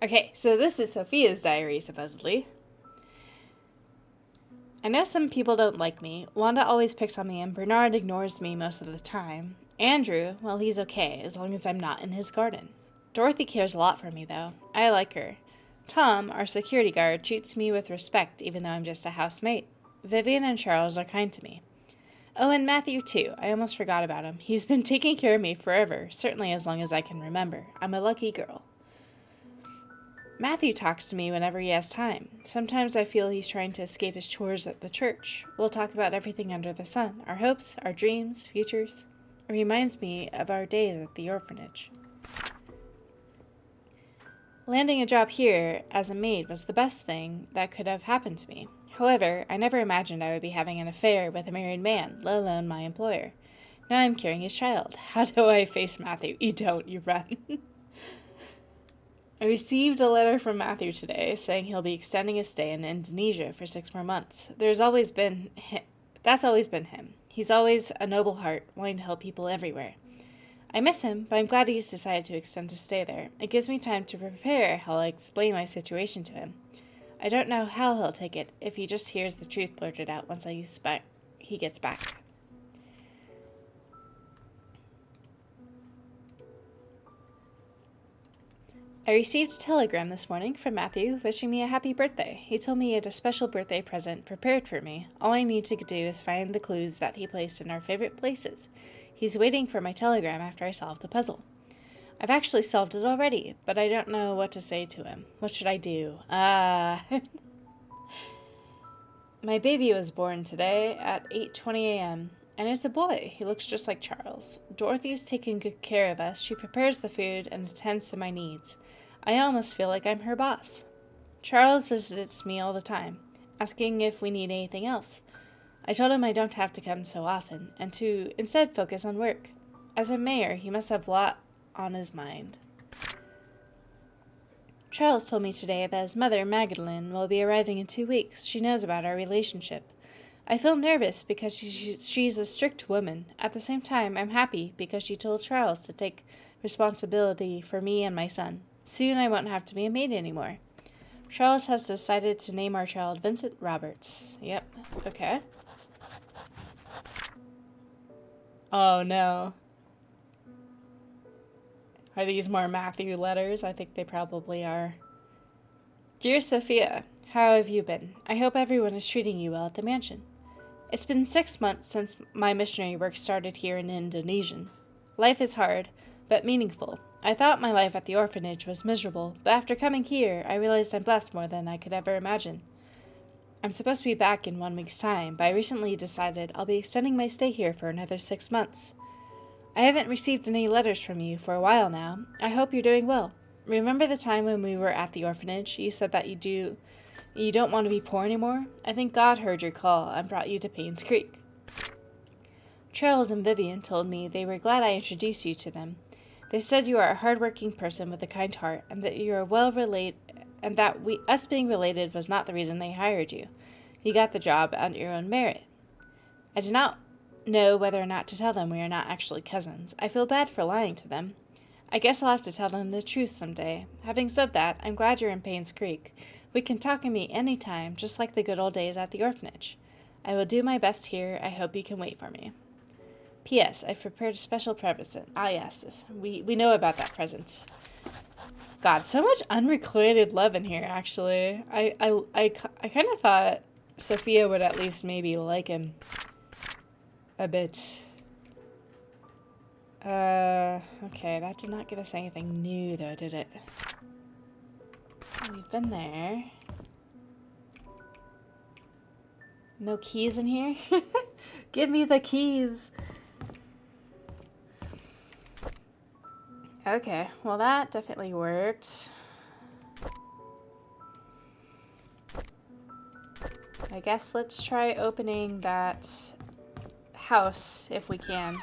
Okay, so this is Sophia's diary, supposedly. I know some people don't like me. Wanda always picks on me, and Bernard ignores me most of the time. Andrew, well, he's okay, as long as I'm not in his garden. Dorothy cares a lot for me, though. I like her. Tom, our security guard, treats me with respect, even though I'm just a housemate. Vivian and Charles are kind to me. Oh, and Matthew, too. I almost forgot about him. He's been taking care of me forever, certainly as long as I can remember. I'm a lucky girl. Matthew talks to me whenever he has time. Sometimes I feel he's trying to escape his chores at the church. We'll talk about everything under the sun, our hopes, our dreams, futures. It reminds me of our days at the orphanage. Landing a job here as a maid was the best thing that could have happened to me. However, I never imagined I would be having an affair with a married man, let alone my employer. Now I'm carrying his child. How do I face Matthew? You don't, you run. I received a letter from Matthew today saying he'll be extending his stay in Indonesia for 6 more months. That's always been him. He's always a noble heart, wanting to help people everywhere. I miss him, but I'm glad he's decided to extend his stay there. It gives me time to prepare how I'll explain my situation to him. I don't know how he'll take it if he just hears the truth blurted out once he gets back. I received a telegram this morning from Matthew wishing me a happy birthday. He told me he had a special birthday present prepared for me. All I need to do is find the clues that he placed in our favorite places. He's waiting for my telegram after I solve the puzzle. I've actually solved it already, but I don't know what to say to him. What should I do? My baby was born today at 8:20 a.m., and it's a boy. He looks just like Charles. Dorothy's taking good care of us. She prepares the food and attends to my needs. I almost feel like I'm her boss. Charles visits me all the time, asking if we need anything else. I told him I don't have to come so often, and to instead focus on work. As a mayor, he must have a lot on his mind. Charles told me today that his mother, Magdalene, will be arriving in 2 weeks. She knows about our relationship. I feel nervous because she's a strict woman. At the same time, I'm happy because she told Charles to take responsibility for me and my son. Soon I won't have to be a maid anymore. Charles has decided to name our child Vincent Roberts. Yep, okay. Oh no. Are these more Matthew letters? I think they probably are. Dear Sophia, how have you been? I hope everyone is treating you well at the mansion. It's been 6 months since my missionary work started here in Indonesia. Life is hard, but meaningful. I thought my life at the orphanage was miserable, but after coming here, I realized I'm blessed more than I could ever imagine. I'm supposed to be back in 1 week's time, but I recently decided I'll be extending my stay here for another 6 months. I haven't received any letters from you for a while now. I hope you're doing well. Remember the time when we were at the orphanage? You said that you don't want to be poor anymore? I think God heard your call and brought you to Painscreek. Charles and Vivian told me they were glad I introduced you to them. They said you are a hard-working person with a kind heart, and that you are well-related, and that us being related was not the reason they hired you. You got the job on your own merit. I do not know whether or not to tell them we are not actually cousins. I feel bad for lying to them. I guess I'll have to tell them the truth someday. Having said that, I'm glad you're in Painscreek. We can talk and meet any time, just like the good old days at the orphanage. I will do my best here. I hope you can wait for me. P.S. I've prepared a special present. Ah, yes. We know about that present. God, so much unrequited love in here, actually. I kind of thought Sophia would at least maybe like him a bit. Okay, that did not give us anything new, though, did it? We've been there. No keys in here? Give me the keys! Okay, well that definitely worked. I guess let's try opening that house if we can.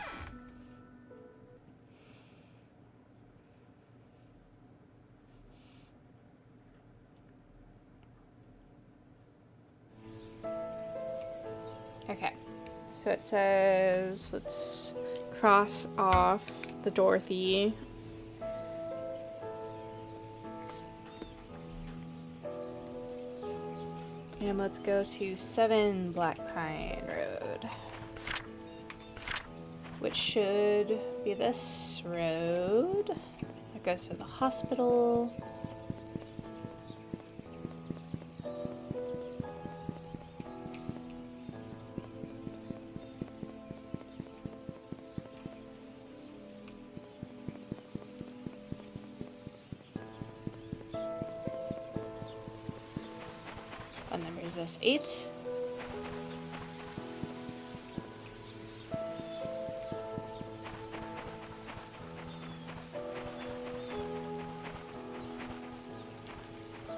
Okay, so it says, let's cross off the Dorothy. And let's go to 7 Black Pine Road. Which should be this road. That goes to the hospital. What number is this? 8?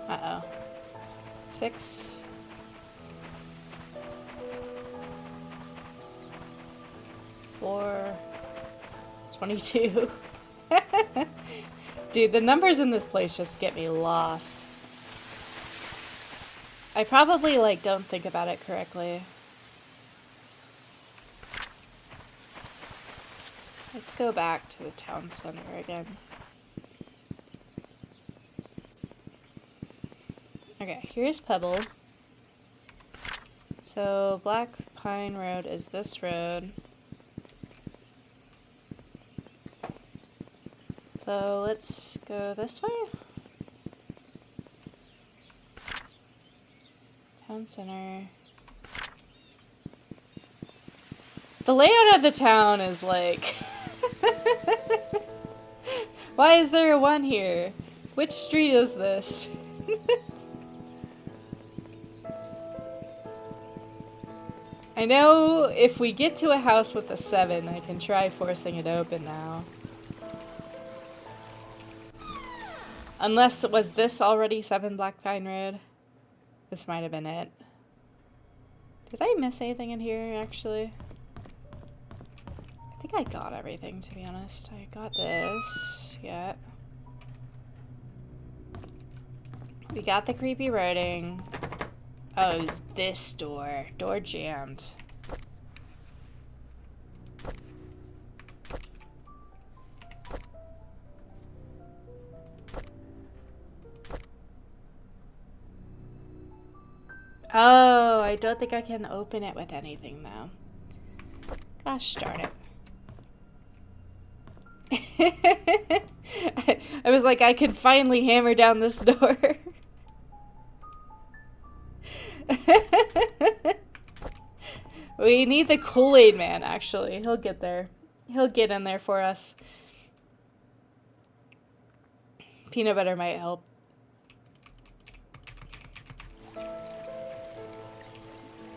Uh-oh. 6. 4. 22. Dude, the numbers in this place just get me lost. I probably, like, don't think about it correctly. Let's go back to the town center again. Okay, here's Pebble. So, Black Pine Road is this road. So, let's go this way? Town center. The layout of the town is like... Why is there a 1 here? Which street is this? I know if we get to a house with a 7, I can try forcing it open now. Unless, was this already 7 Black Pine Road? This might have been it. Did I miss anything in here, actually? I think I got everything, to be honest. I got this. Yeah. We got the creepy writing. Oh, it was this door. Door jammed. Oh, I don't think I can open it with anything, though. Gosh darn it. I was like, I can finally hammer down this door. We need the Kool-Aid Man, actually. He'll get there. He'll get in there for us. Peanut butter might help.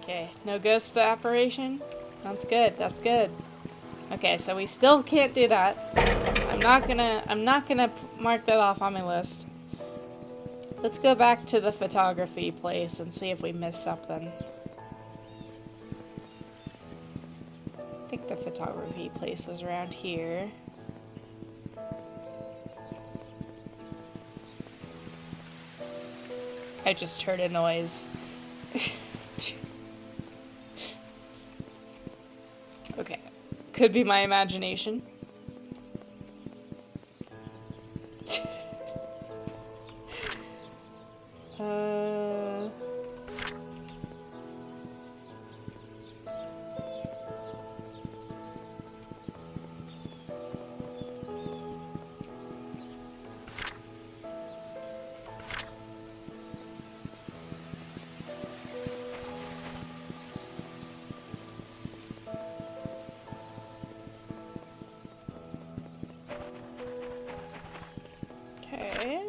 Okay, no ghost operation? That's good, that's good. Okay, so we still can't do that. I'm not gonna mark that off on my list. Let's go back to the photography place and see if we missed something. I think the photography place was around here. I just heard a noise. Okay, could be my imagination. Okay.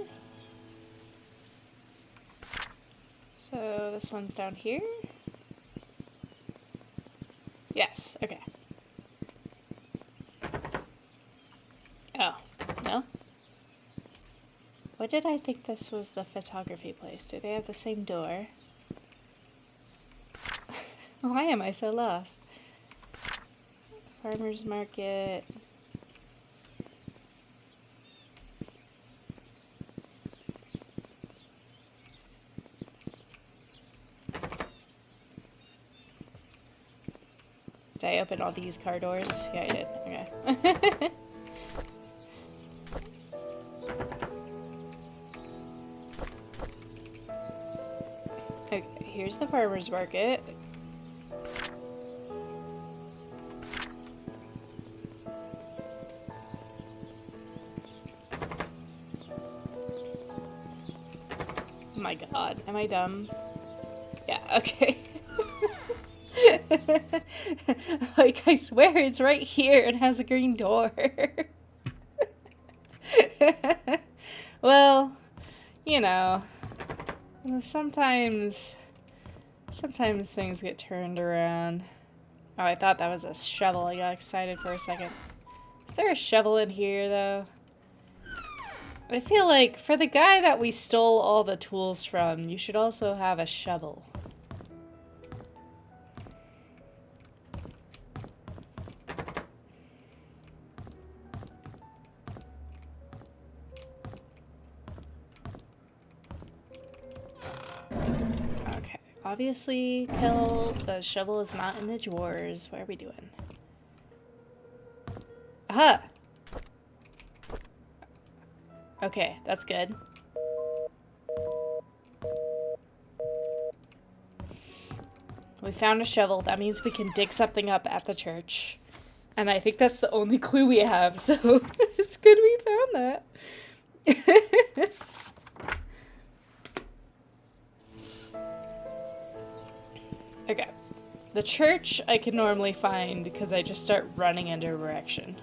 So this one's down here? Yes, okay. Oh, no? Why did I think this was the photography place? Do they have the same door? Why am I so lost? Farmer's market. Did I open all these car doors? Yeah, I did. Okay. Okay, here's the farmer's market. Oh my god, am I dumb? Yeah, okay. Like, I swear it's right here and has a green door. Well, you know, sometimes things get turned around. Oh, I thought that was a shovel. I got excited for a second. Is there a shovel in here, though? I feel like for the guy that we stole all the tools from, you should also have a shovel. Okay, obviously, Kel, the shovel is not in the drawers. What are we doing? Aha! Okay, that's good. We found a shovel. That means we can dig something up at the church. And I think that's the only clue we have, so it's good we found that. Okay. The church I can normally find because I just start running in a direction.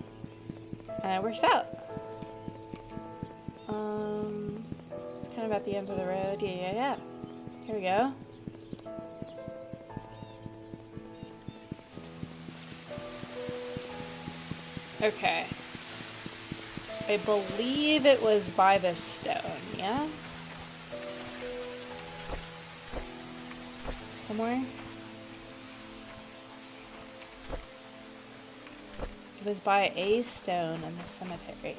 And it works out. It's kind of at the end of the road. Yeah. Here we go. Okay. I believe it was by this stone, yeah? Somewhere? It was by a stone in the cemetery.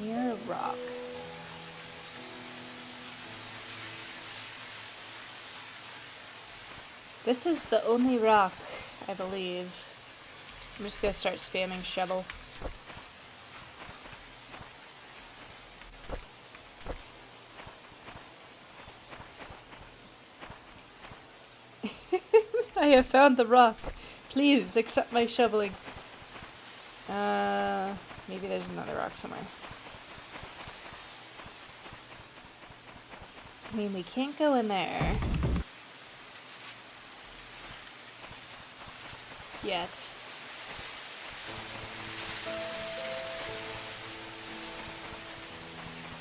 Near a rock. This is the only rock, I believe. I'm just gonna start spamming shovel. I have found the rock. Please accept my shoveling. Maybe there's another rock somewhere. I mean, we can't go in there. Yet.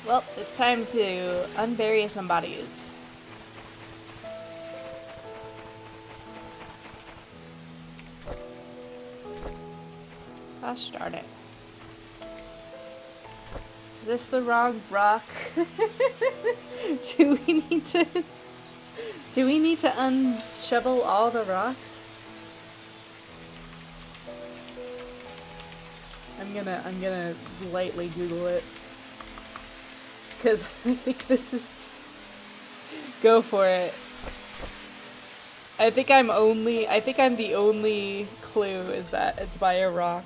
Well, it's time to unbury some bodies. Gosh darn it. Is this the wrong rock? Do we need to unshovel all the rocks? I'm gonna lightly Google it. Because I think this is... Go for it. I think I'm the only clue is that it's by a rock.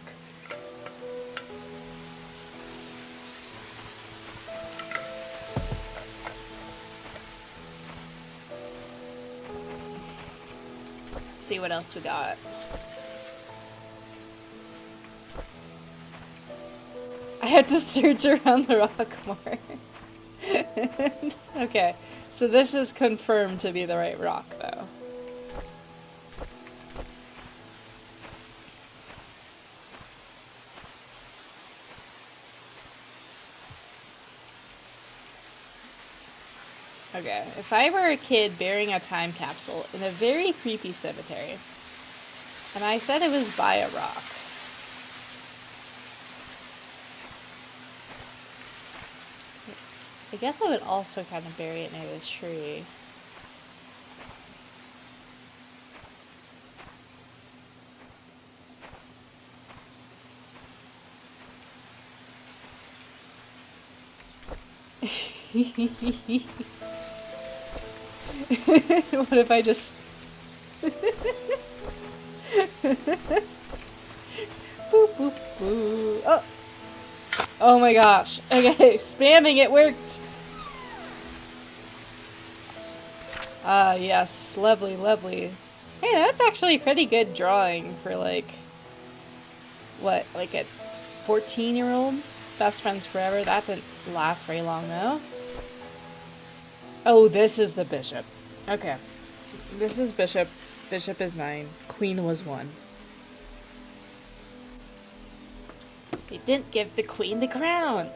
Let's see what else we got. I have to search around the rock more. Okay, so this is confirmed to be the right rock, though. Okay, if I were a kid burying a time capsule in a very creepy cemetery, and I said it was by a rock, I guess I would also kind of bury it near the tree. What if I just... Boop, boop, boop. Oh! Oh my gosh. Okay, spamming it worked! Ah, yes. Lovely, lovely. Hey, that's actually pretty good drawing for, like... What, like a 14-year-old? Best friends forever? That didn't last very long, though. Oh, this is the bishop. Okay. This is bishop. Bishop is 9. Queen was 1. They didn't give the queen the crown!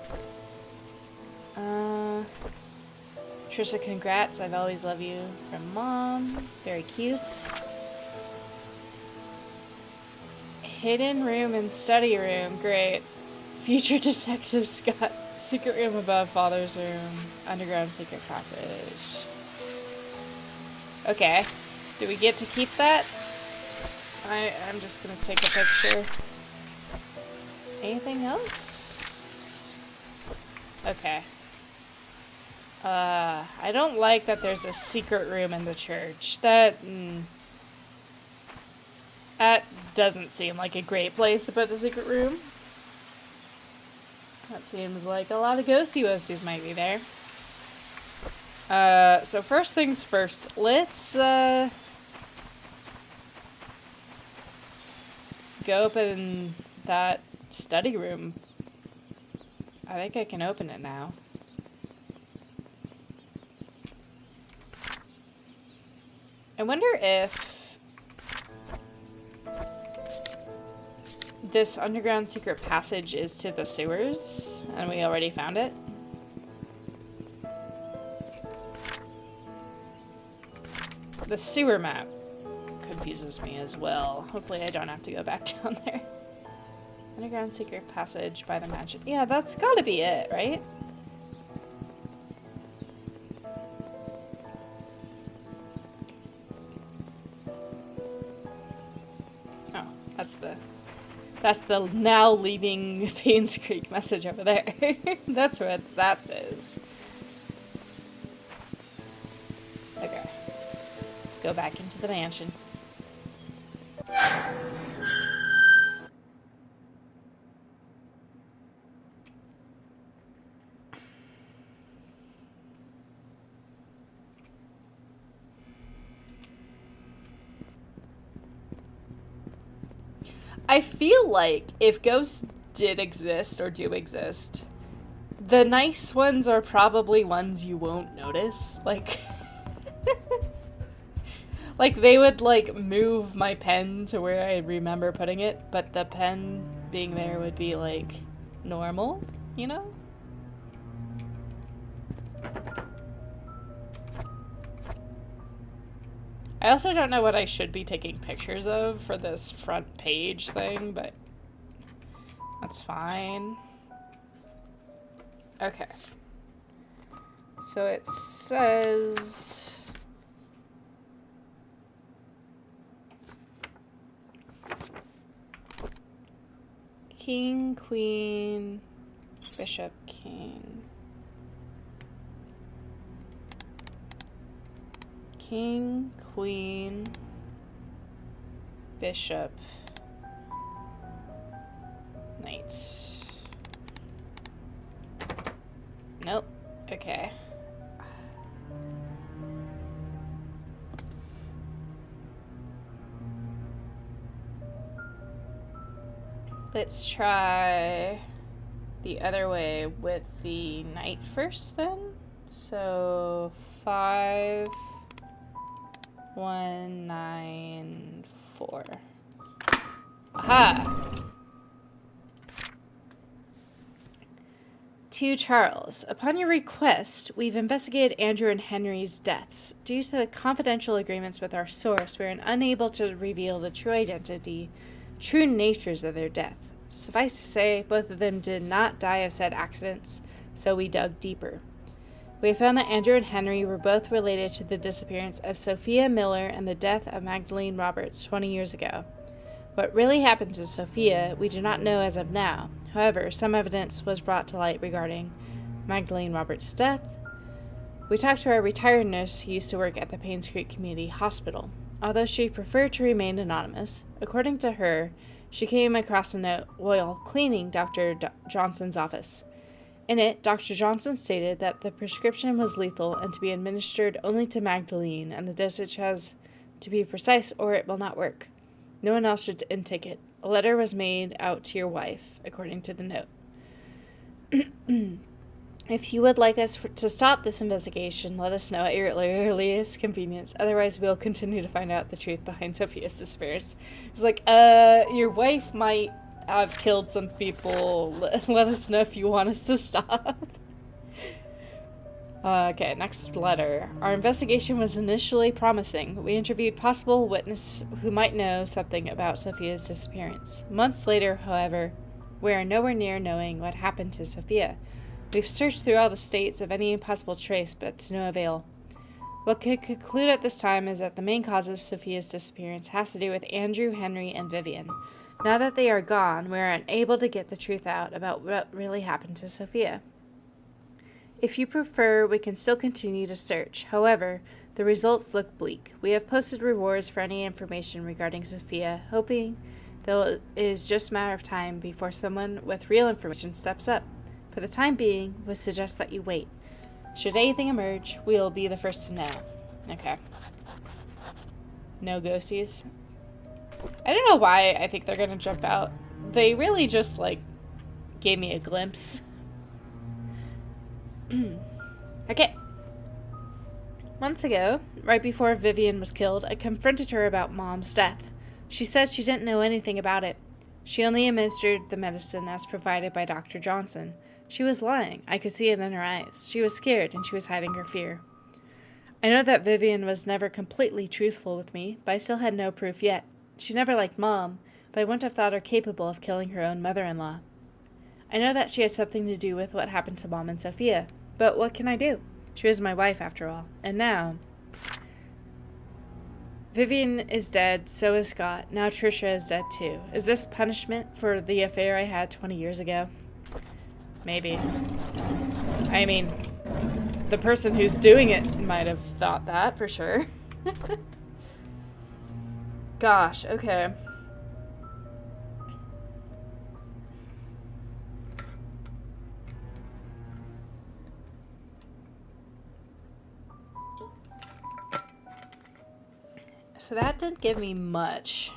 Trisha, congrats. I've always loved you. From Mom. Very cute. Hidden room and study room. Great. Future detective Scott. Secret room above father's room. Underground secret passage. Okay. Do we get to keep that? I'm just gonna take a picture. Anything else? Okay. I don't like that there's a secret room in the church. That doesn't seem like a great place to put a secret room. That seems like a lot of ghosty-wosties might be there. So first things first, let's, go open that study room. I think I can open it now. I wonder if this underground secret passage is to the sewers, and we already found it. The sewer map confuses me as well. Hopefully I don't have to go back down there. Underground secret passage by the mansion. Yeah, that's gotta be it, right? Oh, that's the now leaving Painscreek message over there. That's what that says. Okay. Let's go back into the mansion. I feel like if ghosts did exist or do exist, the nice ones are probably ones you won't notice. Like, like they would like move my pen to where I remember putting it, but the pen being there would be like normal, you know? I also don't know what I should be taking pictures of for this front page thing, but that's fine. Okay. So it says... King, Queen, Bishop, King. King, Queen, Bishop, Knight. Nope. Okay. Let's try the other way with the Knight first then. So 5, 1, 9, 4. Aha! To Charles, upon your request, we've investigated Andrew and Henry's deaths. Due to the confidential agreements with our source, we are unable to reveal the true natures of their death. Suffice to say, both of them did not die of said accidents, so we dug deeper. We found that Andrew and Henry were both related to the disappearance of Sophia Miller and the death of Magdalene Roberts 20 years ago. What really happened to Sophia, we do not know as of now. However, some evidence was brought to light regarding Magdalene Roberts' death, We talked to a retired nurse who used to work at the Painscreek Community Hospital. Although she preferred to remain anonymous, according to her, she came across a note while cleaning Dr. Johnson's office. In it, Dr. Johnson stated that the prescription was lethal and to be administered only to Magdalene, and the dosage has to be precise or it will not work. No one else should intake it. A letter was made out to your wife, according to the note. If you would like us to stop this investigation, let us know at your earliest convenience. Otherwise, we'll continue to find out the truth behind Sophia's disappearance. It's like, your wife might have killed some people. Let us know if you want us to stop. Okay, next letter. Our investigation was initially promising. We interviewed possible witness who might know something about Sophia's disappearance. Months later, however, we are nowhere near knowing what happened to Sophia. We've searched through all the states of any possible trace, but to no avail. What could conclude at this time is that the main cause of Sophia's disappearance has to do with Andrew, Henry, and Vivian. Now that they are gone, we are unable to get the truth out about what really happened to Sophia. If you prefer, we can still continue to search. However, the results look bleak. We have posted rewards for any information regarding Sophia, hoping that it is just a matter of time before someone with real information steps up. For the time being, we suggest that you wait. Should anything emerge, we will be the first to know. Okay. No ghosties. I don't know why I think they're gonna jump out. They really just, like, gave me a glimpse. Okay. Months ago, right before Vivian was killed, I confronted her about Mom's death. She said she didn't know anything about it. She only administered the medicine as provided by Dr. Johnson. She was lying. I could see it in her eyes. She was scared, and she was hiding her fear. I know that Vivian was never completely truthful with me, but I still had no proof yet. She never liked Mom, but I wouldn't have thought her capable of killing her own mother-in-law. I know that she had something to do with what happened to Mom and Sophia, but what can I do? She was my wife, after all. And now, Vivian is dead, so is Scott. Now Trisha is dead too. Is this punishment for the affair I had 20 years ago? Maybe. I mean, the person who's doing it might have thought that, for sure. Gosh, okay. So that didn't give me much.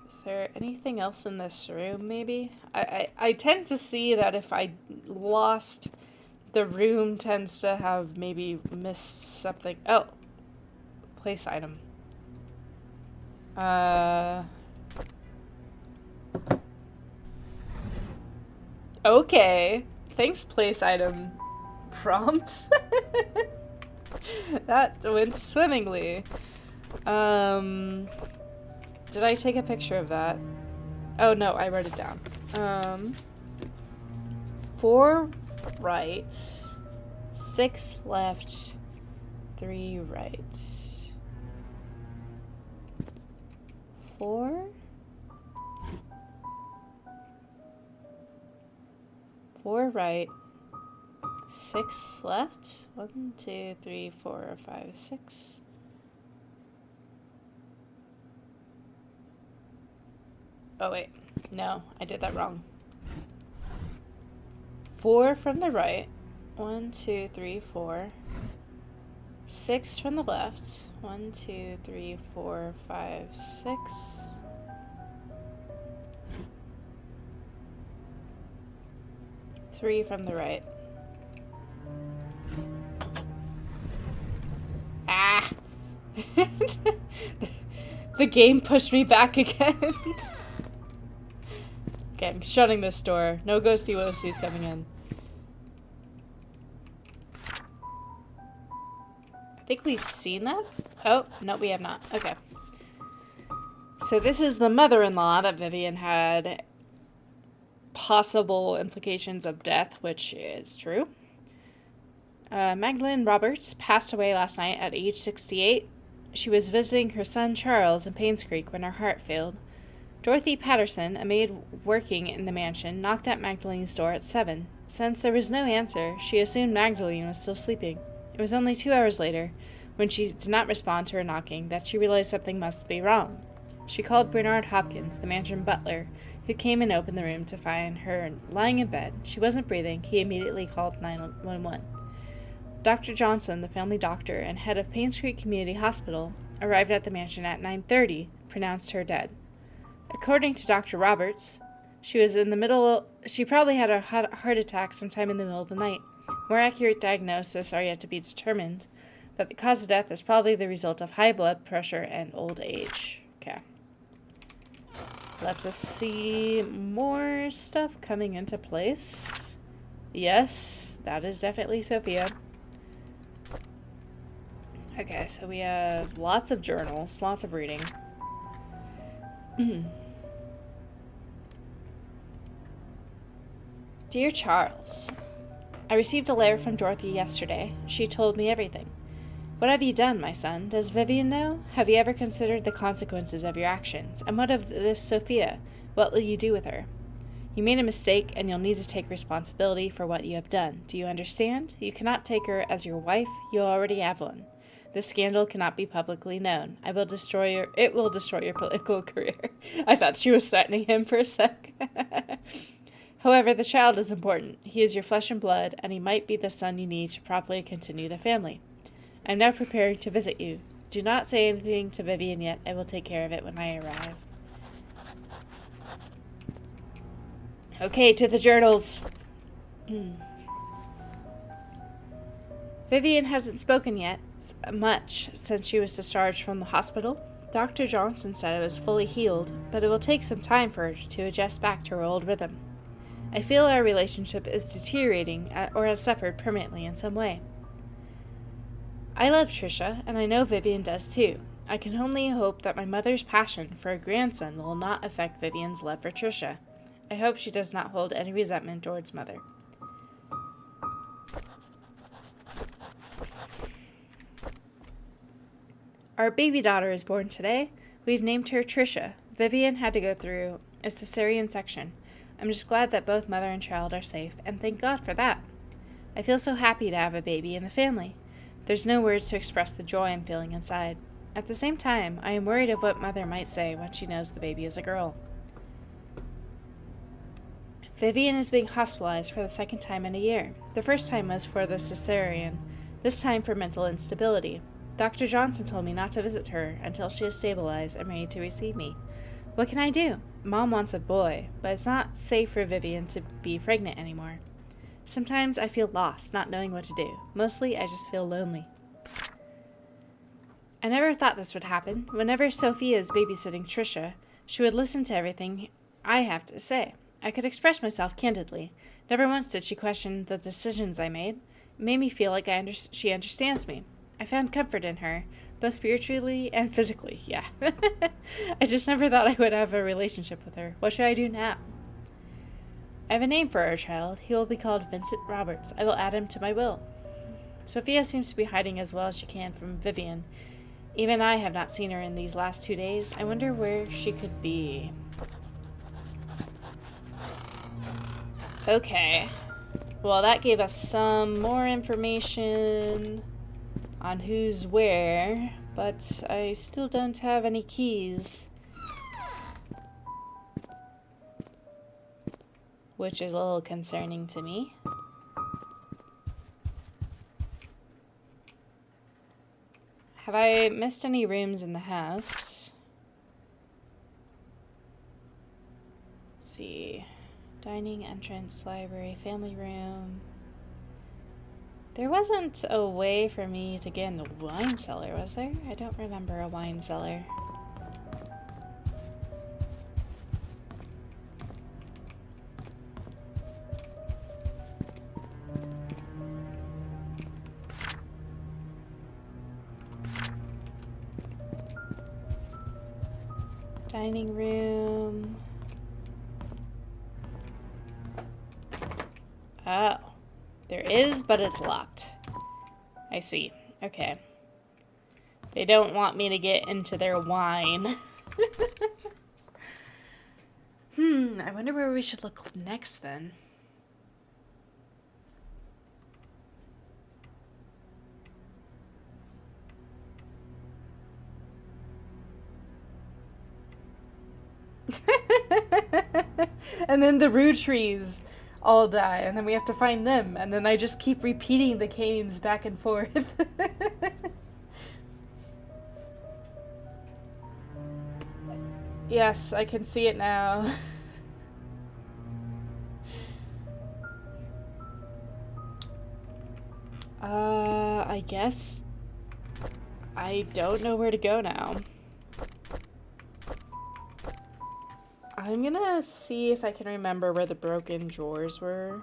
Is there anything else in this room, maybe? I tend to see that if I lost, the room tends to have maybe missed something. Oh. Place item. Okay. Thanks, place item prompt. That went swimmingly. Did I take a picture of that? Oh no, I wrote it down. 4 right, 6 left, 3 right. 4 right, 6 left. 1, 2, 3, 4, 5, 6. Oh wait, no, I did that wrong. 4 from the right. 1, 2, 3, 4. 6 from the left. 1, 2, 3, 4, 5, 6. 3 from the right. Ah! The game pushed me back again. Okay, I'm shutting this door. No ghosty woasties coming in. I think we've seen that. Oh, no, we have not. Okay. So this is the mother-in-law that Vivian had possible implications of death, which is true. Magdalene Roberts passed away last night at age 68. She was visiting her son Charles in Painscreek when her heart failed. Dorothy Patterson, a maid working in the mansion, knocked at Magdalene's door at 7. Since there was no answer, she assumed Magdalene was still sleeping. It was only 2 hours later, when she did not respond to her knocking, that she realized something must be wrong. She called Bernard Hopkins, the mansion butler, who came and opened the room to find her lying in bed. She wasn't breathing. He immediately called 911. Dr. Johnson, the family doctor and head of Painscreek Community Hospital, arrived at the mansion at 9:30, pronounced her dead. According to Dr. Roberts, she probably had a heart attack sometime in the middle of the night. More accurate diagnoses are yet to be determined, but the cause of death is probably the result of high blood pressure and old age. Okay. Let's see more stuff coming into place. Yes, that is definitely Sophia. Okay, so we have lots of journals, lots of reading. Dear Charles, I received a letter from Dorothy yesterday. She told me everything. What have you done, my son? Does Vivian know? Have you ever considered the consequences of your actions? And what of this Sophia? What will you do with her? You made a mistake, and you'll need to take responsibility for what you have done. Do you understand? You cannot take her as your wife. You already have one. This scandal cannot be publicly known. It will destroy your political career. I thought she was threatening him for a sec. However, the child is important. He is your flesh and blood, and he might be the son you need to properly continue the family. I am now preparing to visit you. Do not say anything to Vivian yet. I will take care of it when I arrive. Okay, to the journals. Vivian hasn't spoken yet much since she was discharged from the hospital. Dr. Johnson said it was fully healed, but it will take some time for her to adjust back to her old rhythm. I feel our relationship is deteriorating or has suffered permanently in some way. I love Trisha, and I know Vivian does too. I can only hope that my mother's passion for a grandson will not affect Vivian's love for Trisha. I hope she does not hold any resentment towards Mother. Our baby daughter is born today. We've named her Trisha. Vivian had to go through a cesarean section. I'm just glad that both mother and child are safe, and thank God for that. I feel so happy to have a baby in the family. There's no words to express the joy I'm feeling inside. At the same time, I am worried of what Mother might say when she knows the baby is a girl. Vivian is being hospitalized for the second time in a year. The first time was for the cesarean, this time for mental instability. Dr. Johnson told me not to visit her until she is stabilized and ready to receive me. What can I do? Mom wants a boy, but it's not safe for Vivian to be pregnant anymore. Sometimes I feel lost, not knowing what to do. Mostly, I just feel lonely. I never thought this would happen. Whenever Sophia is babysitting Trisha, she would listen to everything I have to say. I could express myself candidly. Never once did she question the decisions I made. It made me feel like she understands me. I found comfort in her, both spiritually and physically, yeah. I just never thought I would have a relationship with her. What should I do now? I have a name for our child. He will be called Vincent Roberts. I will add him to my will. Sophia seems to be hiding as well as she can from Vivian. Even I have not seen her in these last 2 days. I wonder where she could be. Okay. Well, that gave us some more information on who's where, but I still don't have any keys. Which is a little concerning to me. Have I missed any rooms in the house? Let's see. Dining, entrance, library, family room. There wasn't a way for me to get in the wine cellar, was there? I don't remember a wine cellar. Dining room. Oh. There is, but it's locked. I see. Okay. They don't want me to get into their wine. I wonder where we should look next then. And then the rue trees all die, and then we have to find them, and then I just keep repeating the games back and forth. Yes, I can see it now. I guess I don't know where to go now. I'm gonna see if I can remember where the broken drawers were.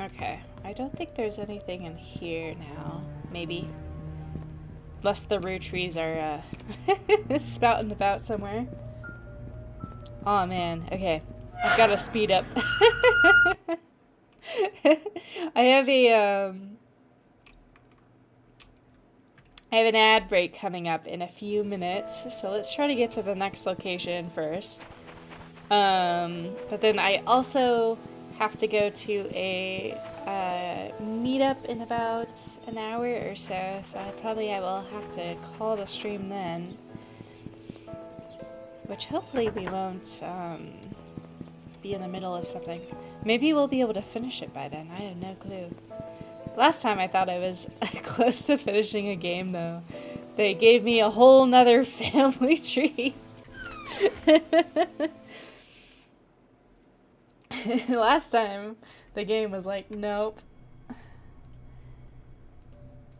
Okay, I don't think there's anything in here now. Maybe. Unless the rue trees are spouting about somewhere. Oh man, okay. I've got to speed up. I have an ad break coming up in a few minutes, so let's try to get to the next location first. But then I also have to go to a meetup in about an hour or so, so I will have to call the stream then. Which hopefully we won't be in the middle of something. Maybe we'll be able to finish it by then, I have no clue. Last time I thought I was close to finishing a game though. They gave me a whole nother family tree. Last time the game was like, nope.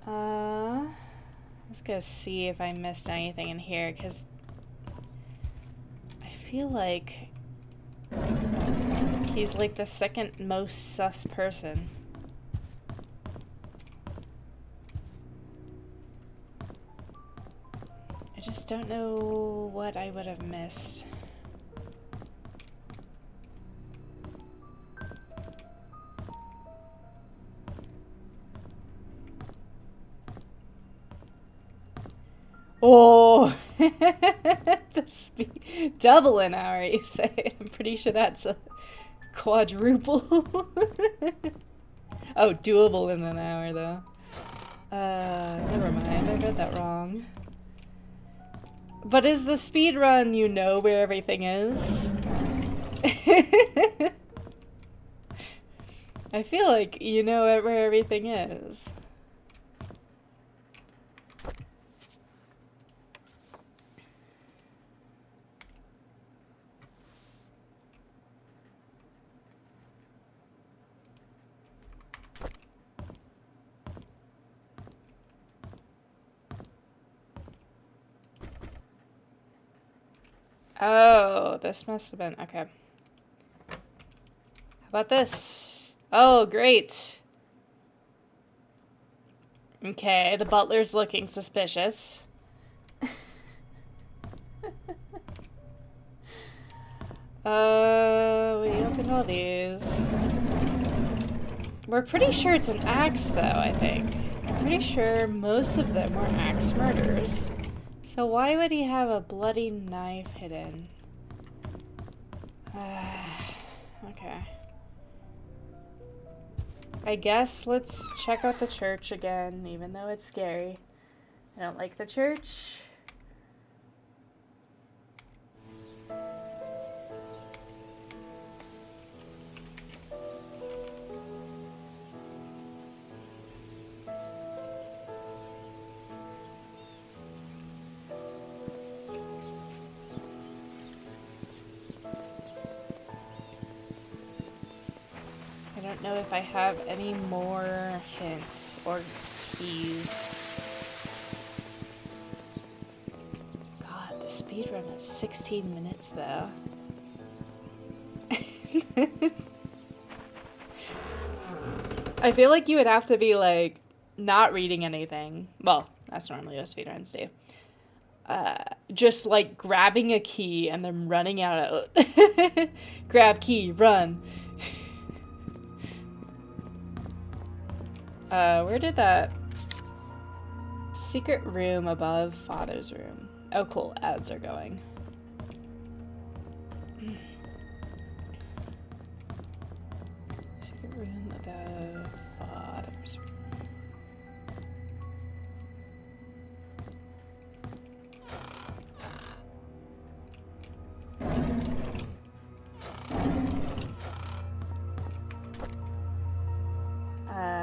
Let's go see if I missed anything in here, because I feel like he's like the second most sus person. I just don't know what I would have missed. Oh, the speed. Double an hour, you say? I'm pretty sure that's a quadruple. Oh, doable in an hour, though. Never mind. I read that wrong. But is the speed run, you know where everything is? I feel like you know where everything is. Oh, this must have been, okay. How about this? Oh, great. Okay, the butler's looking suspicious. We opened all these. We're pretty sure it's an axe, though, I think. I'm pretty sure most of them were axe murders. So why would he have a bloody knife hidden? Okay. I guess let's check out the church again, even though it's scary. I don't like the church. I don't know if I have any more hints or keys. God, the speed run of 16 minutes though. I feel like you would have to be like not reading anything. Well, that's normally what speedruns do. just like grabbing a key and then running out. Grab key, run. Where did that secret room above father's room? Oh, cool. Ads are going. Secret room above father's room.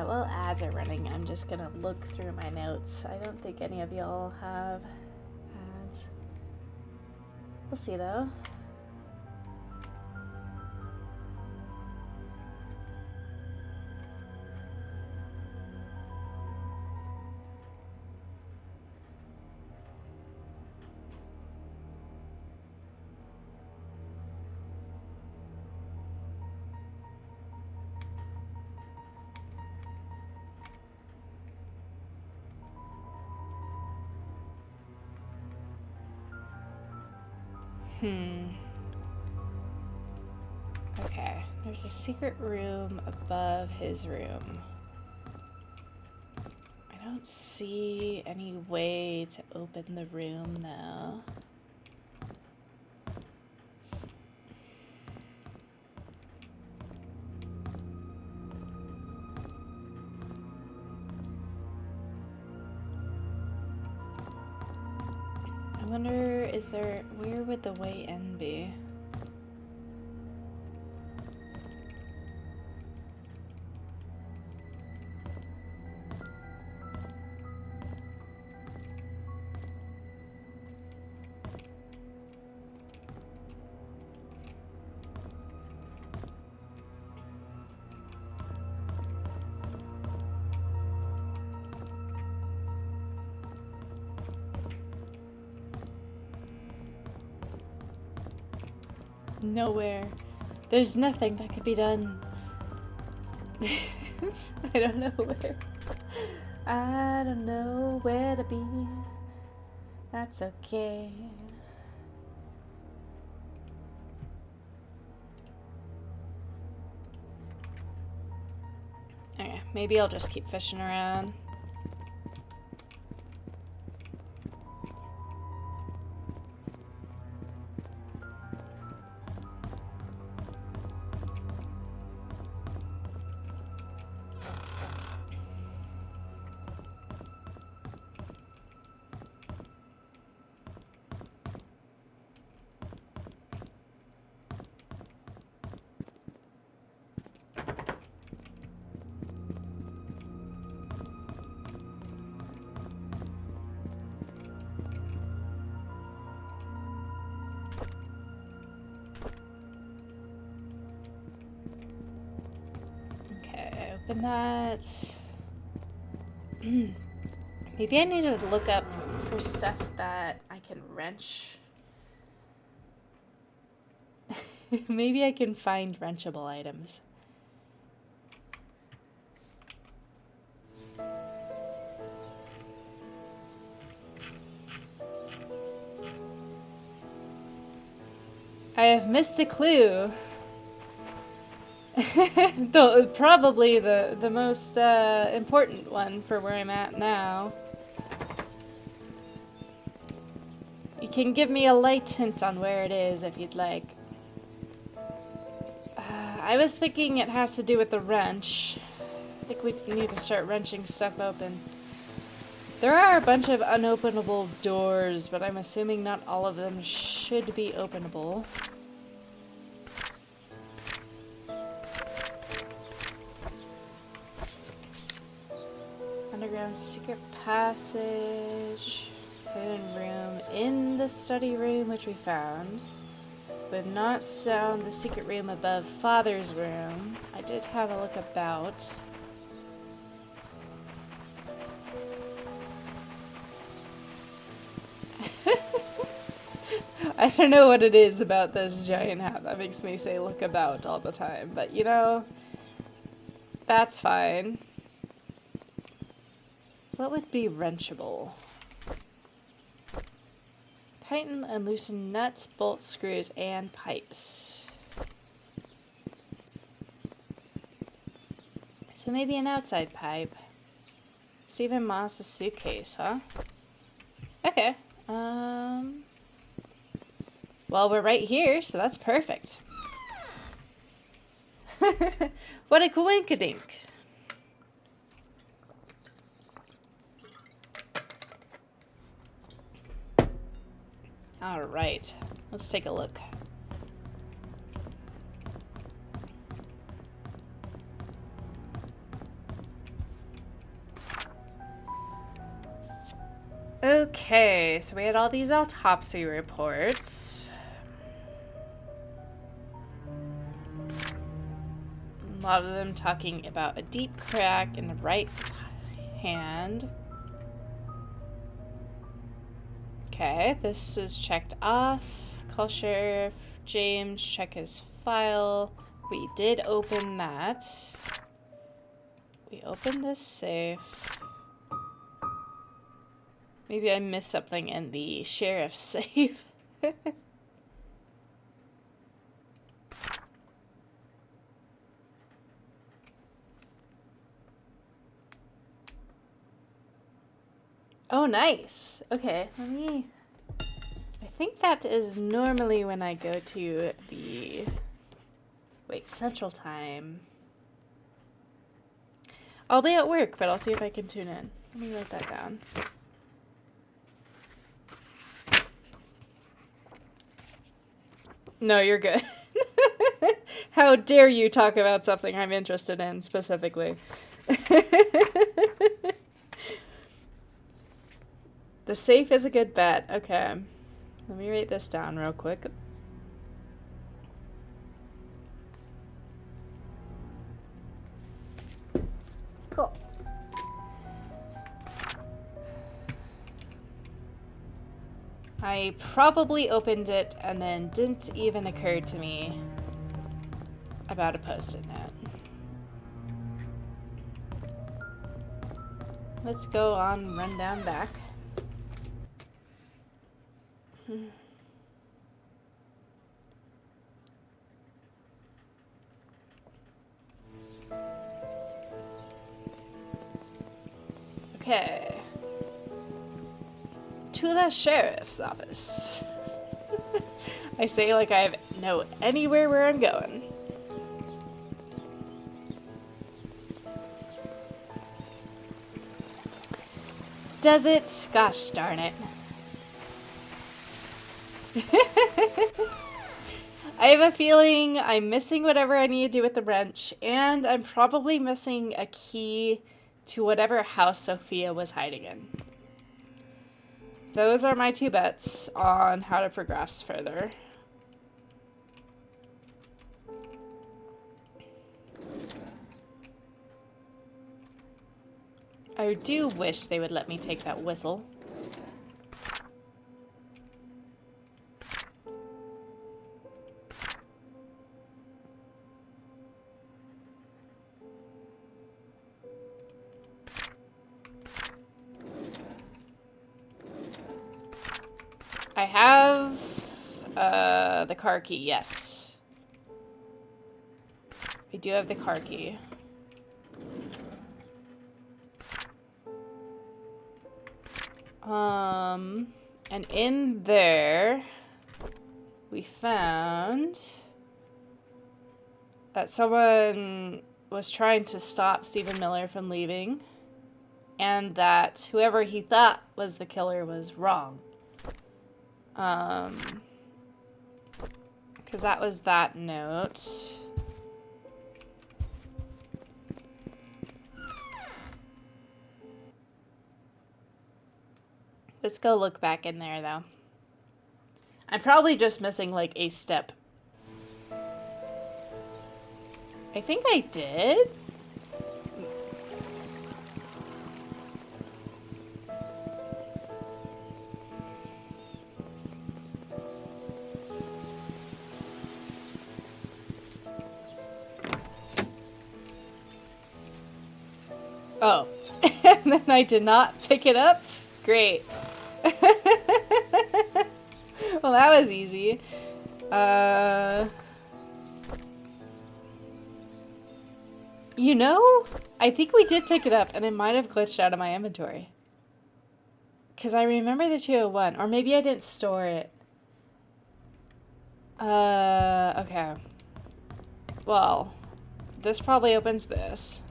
Well, ads are running. I'm just gonna look through my notes. I don't think any of y'all have ads. We'll see though. Okay, there's a secret room above his room. I don't see any way to open the room though. I wonder, where would the way in be? Nowhere. There's nothing that could be done. I don't know where. I don't know where to be. That's okay. Okay, maybe I'll just keep fishing around. Open that. Maybe I need to look up for stuff that I can wrench. Maybe I can find wrenchable items. I have missed a clue. Though probably the most important one for where I'm at now. You can give me a light hint on where it is if you'd like. I was thinking it has to do with the wrench. I think we need to start wrenching stuff open. There are a bunch of unopenable doors, but I'm assuming not all of them should be openable. Underground secret passage, hidden room in the study room, which we found. We have not found the secret room above father's room. I did have a look about. I don't know what it is about this giant hat that makes me say look about all the time, but you know, that's fine. What would be wrenchable? Tighten and loosen nuts, bolts, screws, and pipes. So maybe an outside pipe. Stephen Moss's suitcase, huh? Okay. Well, we're right here, so that's perfect. What a coinkadink. All right, let's take a look. Okay, so we had all these autopsy reports. A lot of them talking about a deep crack in the right hand. Okay, this was checked off. Call Sheriff James, check his file. We did open that. We opened this safe. Maybe I missed something in the sheriff's safe. Oh, nice. Okay, let me... I think that is normally when I go to the... Wait, Central Time. I'll be at work, but I'll see if I can tune in. Let me write that down. No, you're good. How dare you talk about something I'm interested in specifically? The safe is a good bet. Okay. Let me write this down real quick. Cool. I probably opened it and then didn't even occur to me about a post-it note. Let's go on run down back. Okay. To the sheriff's office. I say like I know anywhere where I'm going. Does it? Gosh darn it. I have a feeling I'm missing whatever I need to do with the wrench, and I'm probably missing a key to whatever house Sophia was hiding in. Those are my two bets on how to progress further. I do wish they would let me take that whistle. I have the car key, yes. I do have the car key. And in there, we found that someone was trying to stop Stephen Miller from leaving, and that whoever he thought was the killer was wrong. Because that was that note. Let's go look back in there, though. I'm probably just missing, like, a step. I think I did. Oh, and then I did not pick it up? Great. Well, that was easy. You know, I think we did pick it up, and it might have glitched out of my inventory. Because I remember the 201, or maybe I didn't store it. Okay. Well, this probably opens this.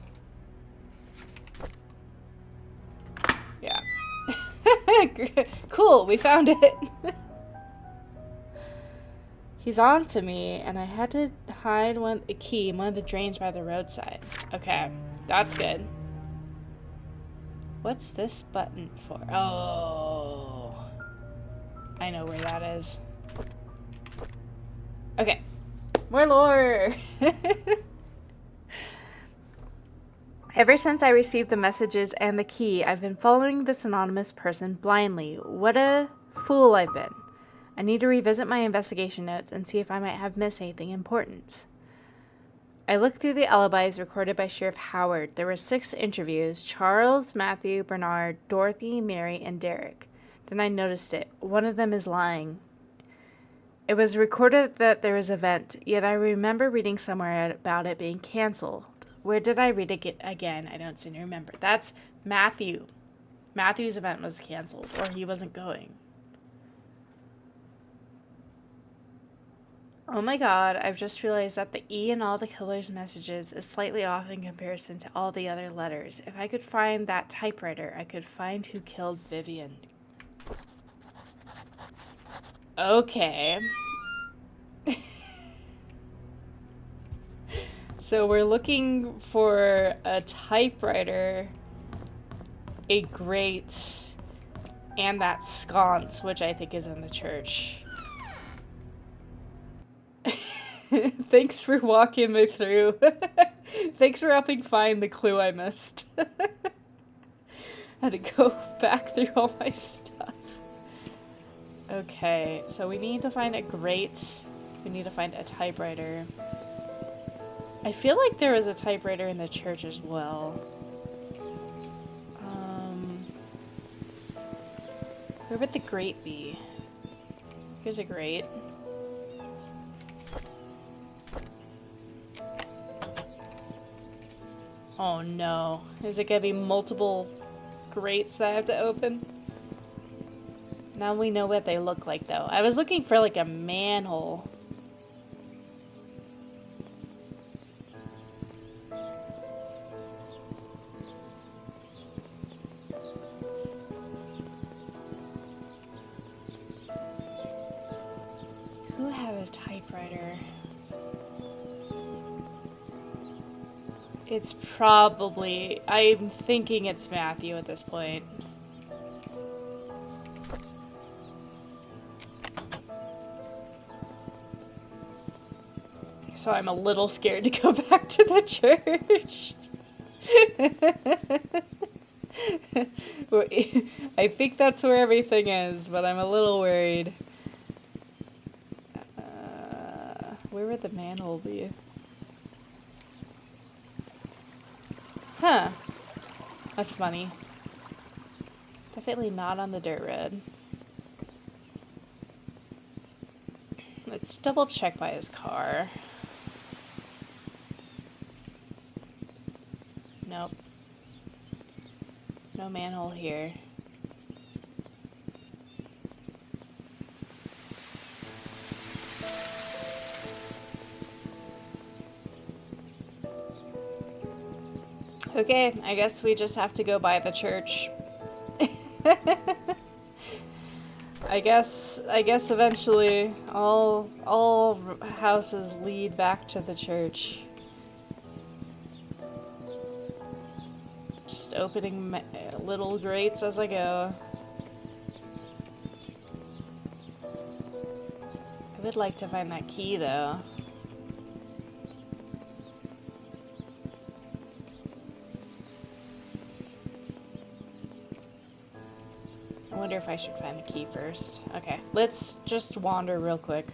Yeah. Cool, we found it. He's on to me, and I had to hide a key in one of the drains by the roadside. Okay, that's good. What's this button for? Oh. I know where that is. Okay. More lore! Ever since I received the messages and the key, I've been following this anonymous person blindly. What a fool I've been. I need to revisit my investigation notes and see if I might have missed anything important. I looked through the alibis recorded by Sheriff Howard. There were 6 interviews: Charles, Matthew, Bernard, Dorothy, Mary, and Derek. Then I noticed it. One of them is lying. It was recorded that there was an event, yet I remember reading somewhere about it being canceled. Where did I read it again? I don't seem to remember. That's Matthew. Matthew's event was canceled, or he wasn't going. Oh my god, I've just realized that the E in all the killer's messages is slightly off in comparison to all the other letters. If I could find that typewriter, I could find who killed Vivian. Okay. So we're looking for a typewriter, a grate, and that sconce, which I think is in the church. Thanks for walking me through. Thanks for helping find the clue I missed. Had to go back through all my stuff. Okay, so we need to find a grate. We need to find a typewriter. I feel like there was a typewriter in the church as well. Where would the grate be? Here's a grate. Oh no. Is it gonna be multiple grates that I have to open? Now we know what they look like though. I was looking for like a manhole. Who had a typewriter? It's probably... I'm thinking it's Matthew at this point. So I'm a little scared to go back to the church. I think that's where everything is, but I'm a little worried. Where would the manhole be? Huh. That's funny. Definitely not on the dirt road. Let's double check by his car. Nope. No manhole here. Okay, I guess we just have to go by the church. I guess eventually all houses lead back to the church. Just opening little grates as I go. I would like to find that key though. I wonder if I should find the key first. Okay, let's just wander real quick.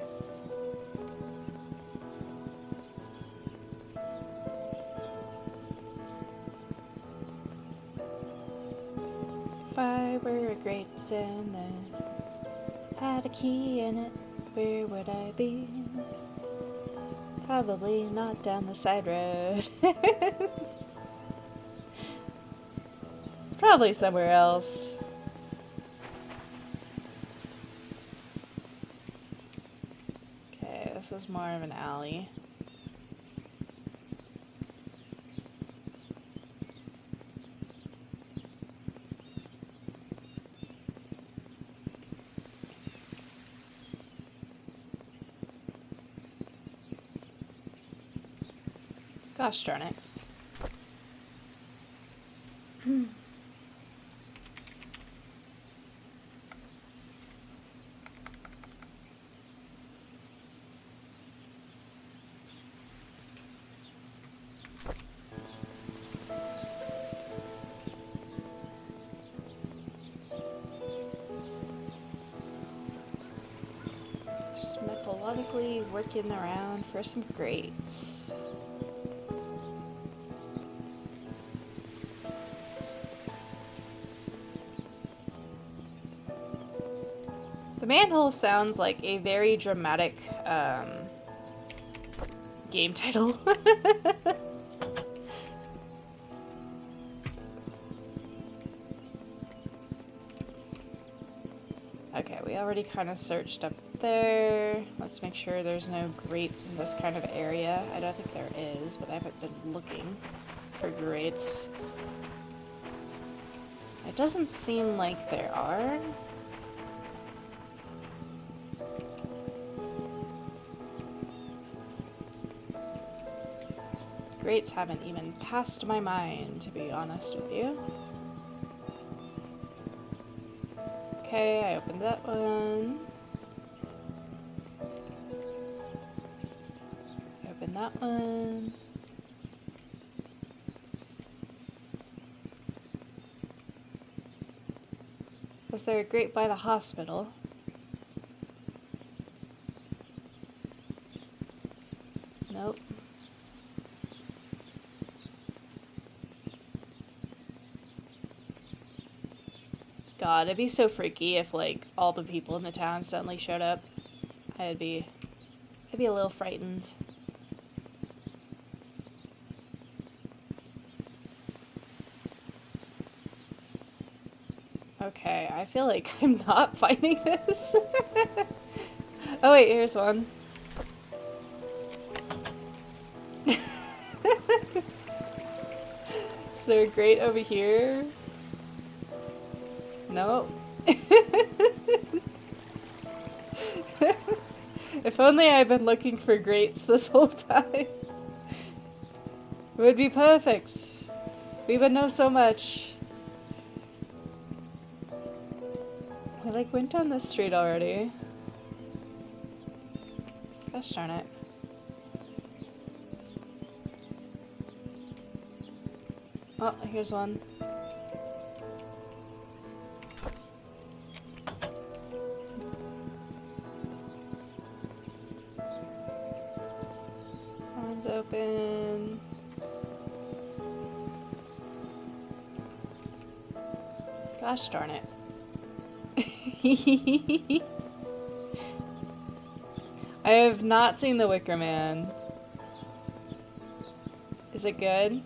Fiber grates in the Had a key in it, where would I be? Probably not down the side road. Probably somewhere else. Okay, this is more of an alley. Gosh darn it. Just methodically working around for some grades. The manhole sounds like a very dramatic game title. Okay, we already kind of searched up there. Let's make sure there's no grates in this kind of area. I don't think there is, but I haven't been looking for grates. It doesn't seem like there are. Grates haven't even passed my mind, to be honest with you. Okay, I opened that one. Open that one. Was there a grate by the hospital? Nope. God, it'd be so freaky if, like, all the people in the town suddenly showed up. I'd be a little frightened. Okay, I feel like I'm not finding this. Oh wait, here's one. Is there a grate over here? Nope. If only I'd been looking for grates this whole time. It would be perfect. We would know so much. I like went down this street already. Gosh darn it. Oh, here's one. One's open. Gosh darn it. I have not seen The Wicker Man. Is it good?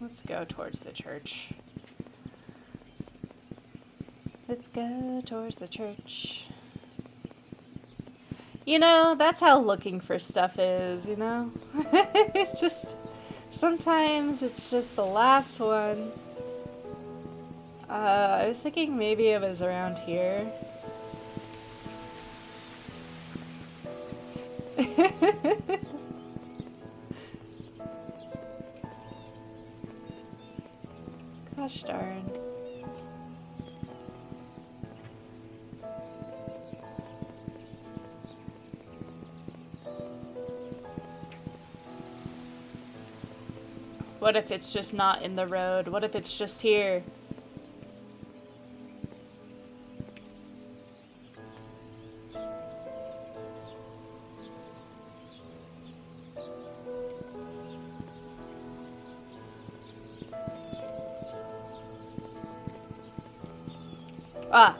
Let's go towards the church. Let's go towards the church. You know, that's how looking for stuff is, you know? It's just, sometimes it's just the last one. I was thinking maybe it was around here. Gosh darn. What if it's just not in the road? What if it's just here? Ah.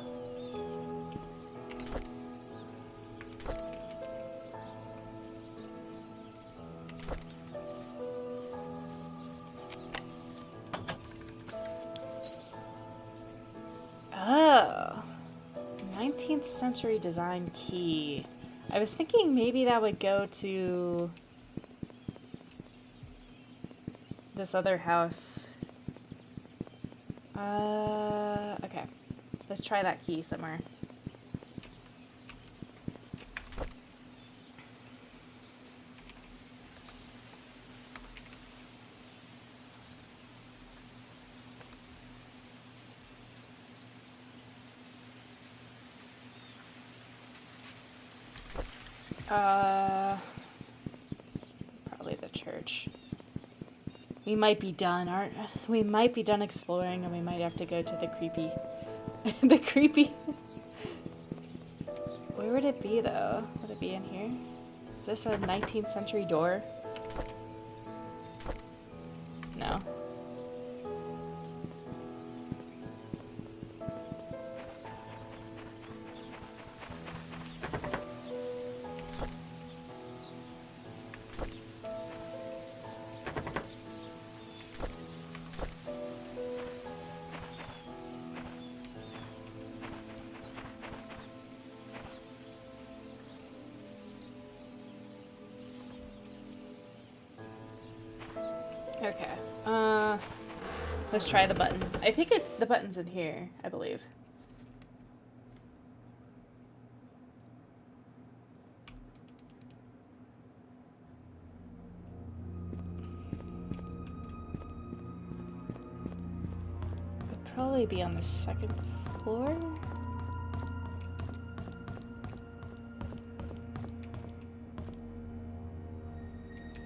Oh. 19th century design key. I was thinking maybe that would go to this other house. Okay. Let's try that key somewhere. Probably the church. We might be done, we might be done exploring, and we might have to go to the creepy... the creepy... Where would it be, though? Would it be in here? Is this a 19th century door? No. Okay. Let's try the button. I think it's the button's in here, I believe. It'd probably be on the second floor.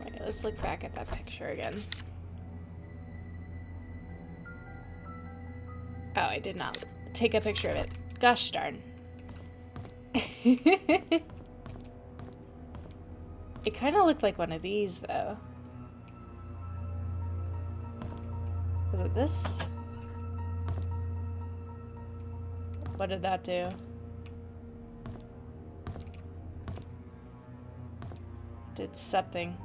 Wait, let's look back at that picture again. Oh, I did not take a picture of it. Gosh darn. It kind of looked like one of these, though. Was it this? What did that do? Did something.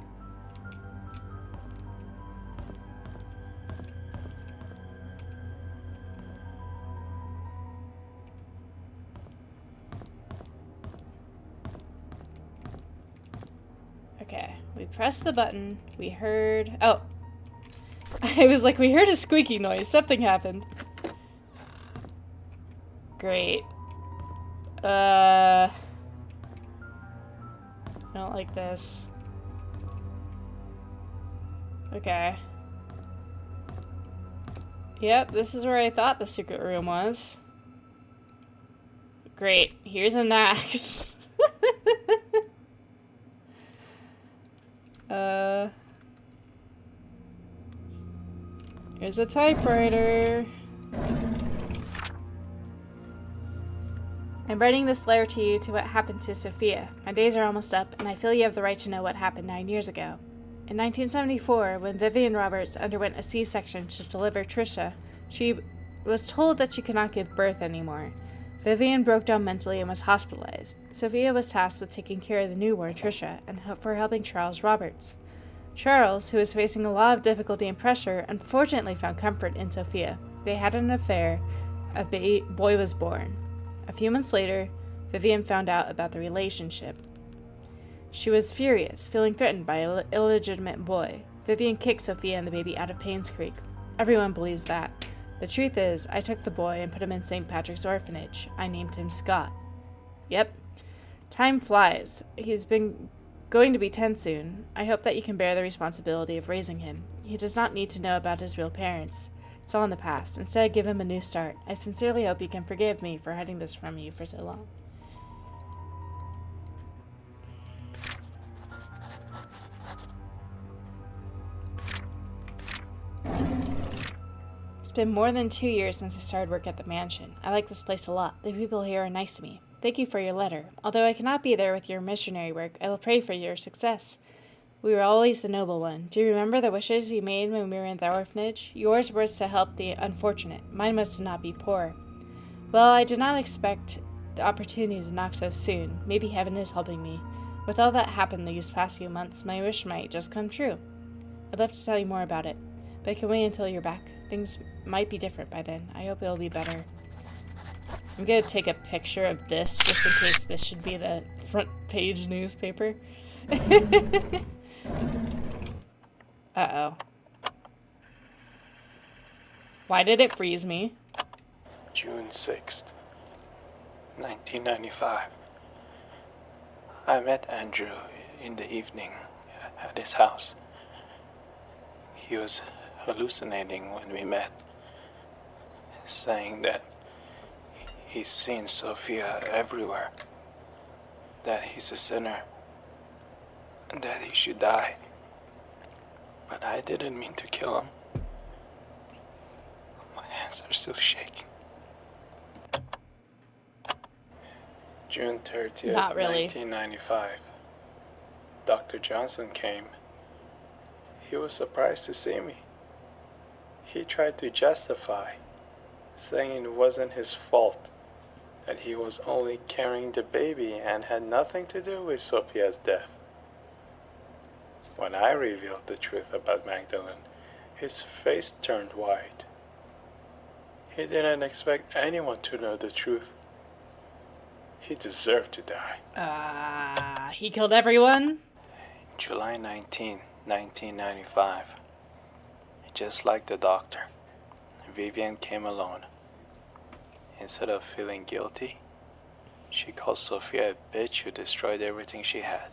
Okay, we pressed the button, we heard... Oh! I was like, we heard a squeaky noise, something happened. Great. I don't like this. Okay. Yep, this is where I thought the secret room was. Great, here's an axe. Here's a typewriter. I'm writing this letter to you to what happened to Sophia. My days are almost up, and I feel you have the right to know what happened 9 years ago. In 1974, when Vivian Roberts underwent a C-section to deliver Trisha, she was told that she could not give birth anymore. Vivian broke down mentally and was hospitalized. Sophia was tasked with taking care of the newborn Trisha and for helping Charles Roberts. Charles, who was facing a lot of difficulty and pressure, unfortunately found comfort in Sophia. They had an affair. A boy was born. A few months later, Vivian found out about the relationship. She was furious, feeling threatened by an illegitimate boy. Vivian kicked Sophia and the baby out of Painscreek. Everyone believes that. The truth is, I took the boy and put him in St. Patrick's orphanage. I named him Scott. Yep. Time flies. He's been going to be 10 soon. I hope that you can bear the responsibility of raising him. He does not need to know about his real parents. It's all in the past. Instead, give him a new start. I sincerely hope you can forgive me for hiding this from you for so long. been more than 2 years since I started work at the mansion. I like this place a lot. The people here are nice to me. Thank you for your letter. Although I cannot be there with your missionary work, I will pray for your success. We were always the noble one. Do you remember the wishes you made when we were in the orphanage? Yours was to help the unfortunate. Mine was to not be poor. Well, I did not expect the opportunity to knock so soon. Maybe heaven is helping me. With all that happened these past few months, my wish might just come true. I'd love to tell you more about it, but I can wait until you're back. Things might be different by then. I hope it'll be better. I'm gonna take a picture of this just in case this should be the front page newspaper. Uh-oh. Why did it freeze me? June 6th, 1995. I met Andrew in the evening at his house. He was hallucinating when we met, saying that he's seen Sophia everywhere, that he's a sinner, and that he should die. But I didn't mean to kill him. My hands are still shaking. June 30th, Not really. 1995. Dr. Johnson came. He was surprised to see me. He tried to justify, saying it wasn't his fault, that he was only carrying the baby and had nothing to do with Sophia's death. When I revealed the truth about Magdalene, his face turned white. He didn't expect anyone to know the truth. He deserved to die. He killed everyone? July 19, 1995. Just like the doctor, Vivian came alone. Instead of feeling guilty, she called Sophia a bitch who destroyed everything she had.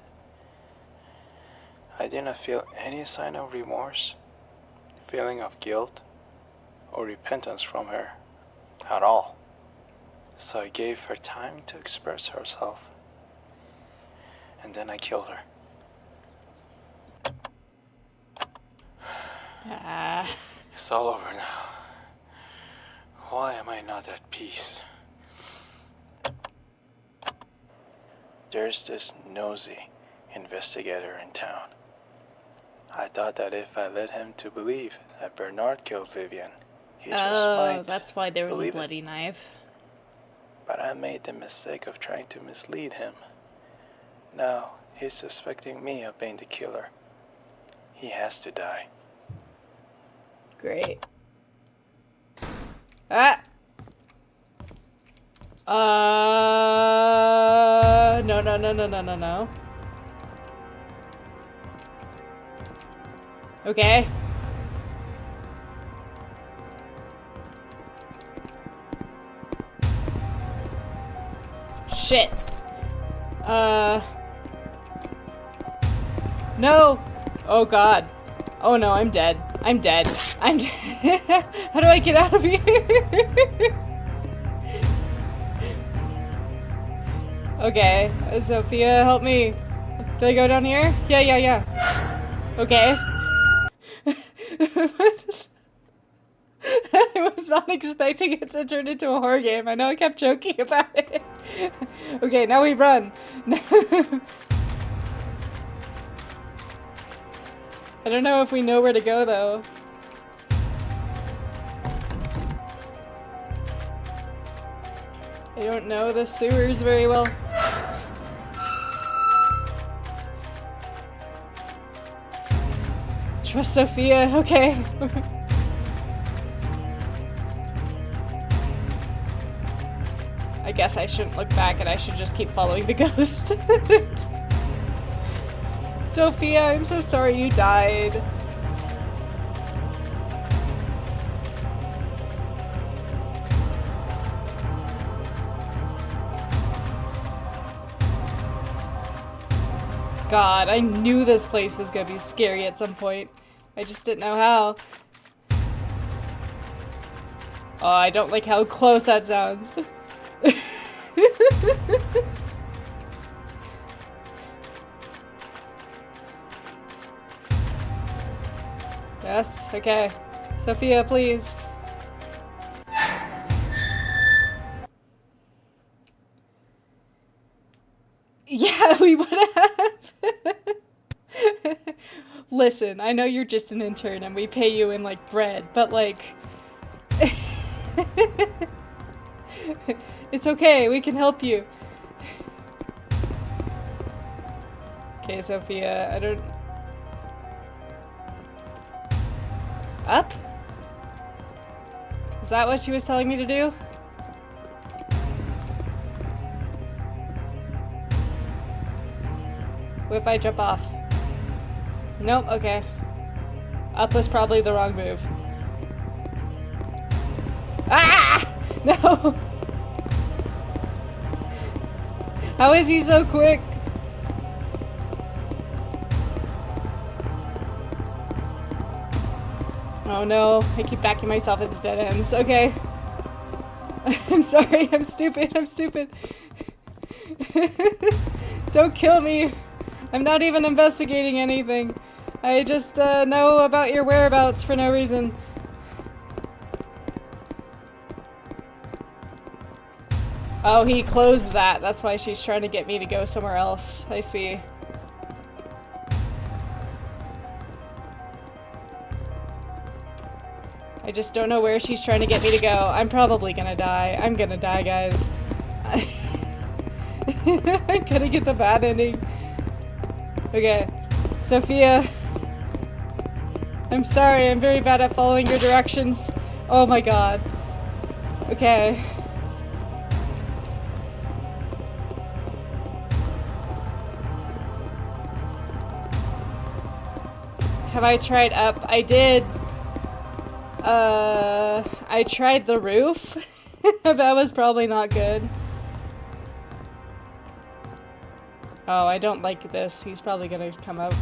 I did not feel any sign of remorse, feeling of guilt, or repentance from her at all. So I gave her time to express herself. And then I killed her. It's all over now. Why am I not at peace? There's this nosy investigator in town. I thought that if I led him to believe that Bernard killed Vivian, he just might. That's why there was a believe bloody it. knife. But I made the mistake of trying to mislead him. Now he's suspecting me of being the killer. He has to die. Great. No. Okay. Shit. No! Oh god. Oh no, I'm dead. I'm dead. I'm dead. How do I get out of here? Okay. Sophia, help me. Do I go down here? Yeah. Okay. I was not expecting it to turn into a horror game. I know I kept joking about it. Okay, now we run. I don't know if we know where to go, though. I don't know the sewers very well. Trust Sophia, okay. I guess I shouldn't look back and I should just keep following the ghost. Sophia, I'm so sorry you died. God, I knew this place was gonna be scary at some point. I just didn't know how. Oh, I don't like how close that sounds. Yes, okay. Sophia, please. Listen, I know you're just an intern and we pay you in, like, bread, but, like... It's okay, we can help you. Okay, Sophia, I don't... Up? Is that what she was telling me to do? What if I jump off? Nope, okay. Up was probably the wrong move. Ah! No! How is he so quick? Oh no, I keep backing myself into dead ends. Okay. I'm sorry, I'm stupid, I'm stupid. Don't kill me. I'm not even investigating anything. I just know about your whereabouts for no reason. Oh, he closed that. That's why she's trying to get me to go somewhere else. I see. I just don't know where she's trying to get me to go. I'm probably gonna die. I'm gonna die, guys. I'm gonna get the bad ending. Okay. Sophia. I'm sorry, I'm very bad at following your directions. Oh my god. Okay. Have I tried up? I did. I tried the roof. That was probably not good. Oh, I don't like this. He's probably gonna come out.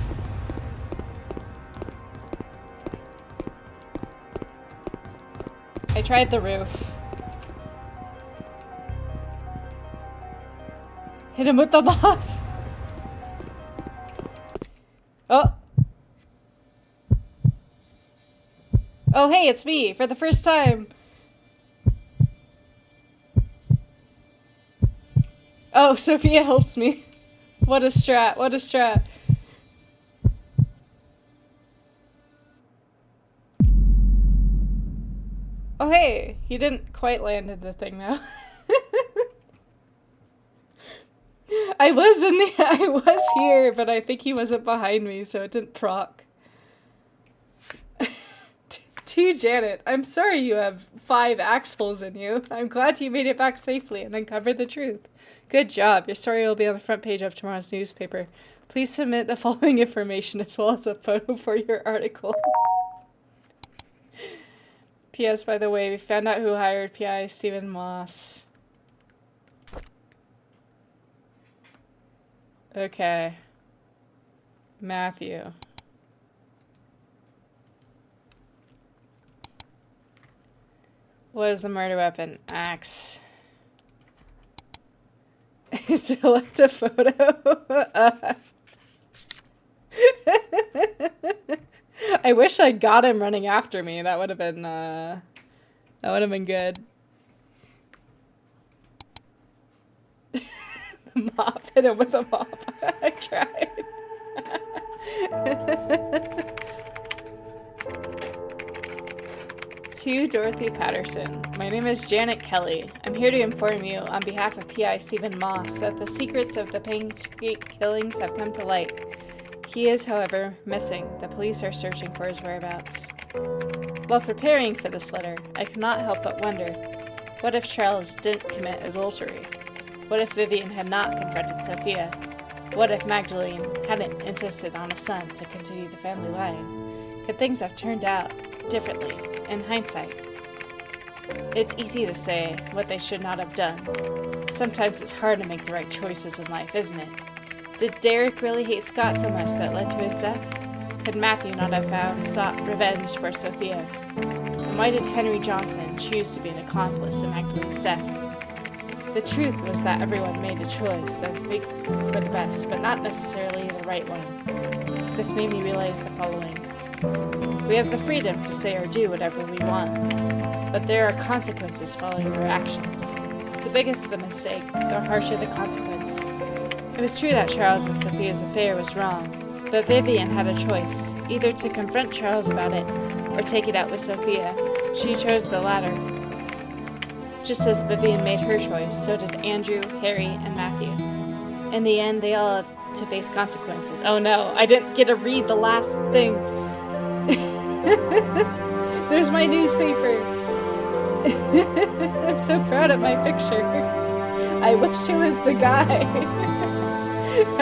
I tried the roof. Hit him with the mop. Oh. Oh, hey, it's me for the first time. Oh, Sophia helps me. What a strat, what a strat. Oh, hey, he didn't quite land in the thing though. I was here, but I think he wasn't behind me, so it didn't proc. To Janet, I'm sorry you have 5 axe holes in you. I'm glad you made it back safely and uncovered the truth. Good job. Your story will be on the front page of tomorrow's newspaper. Please submit the following information as well as a photo for your article. P.S. By the way, we found out who hired P.I. Stephen Moss. Okay. Matthew. What is the murder weapon? Axe. Select a photo. I wish I got him running after me. That would have been good. The mop. Hit him with a mop. I tried. To Dorothy Patterson. My name is Janet Kelly. I'm here to inform you on behalf of P.I. Stephen Moss that the secrets of the Painscreek killings have come to light. He is, however, missing. The police are searching for his whereabouts. While preparing for this letter, I could not help but wonder, what if Charles didn't commit adultery? What if Vivian had not confronted Sophia? What if Magdalene hadn't insisted on a son to continue the family line? Could things have turned out differently in hindsight? It's easy to say what they should not have done. Sometimes it's hard to make the right choices in life, isn't it? Did Derek really hate Scott so much that led to his death? Could Matthew not have sought revenge for Sophia? And why did Henry Johnson choose to be an accomplice in Magdalene's death? The truth was that everyone made a choice that made for the best, but not necessarily the right one. This made me realize the following. We have the freedom to say or do whatever we want, but there are consequences following our actions. The bigger the mistake, the harsher the consequence. It was true that Charles and Sophia's affair was wrong, But Vivian had a choice, either to confront Charles about it or take it out with Sophia. She chose the latter. Just as Vivian made her choice, so did Andrew, Harry, and Matthew. In the end, they all had to face consequences. Oh no, I didn't get to read the last thing. There's my newspaper. I'm so proud of my picture. I wish it was the guy.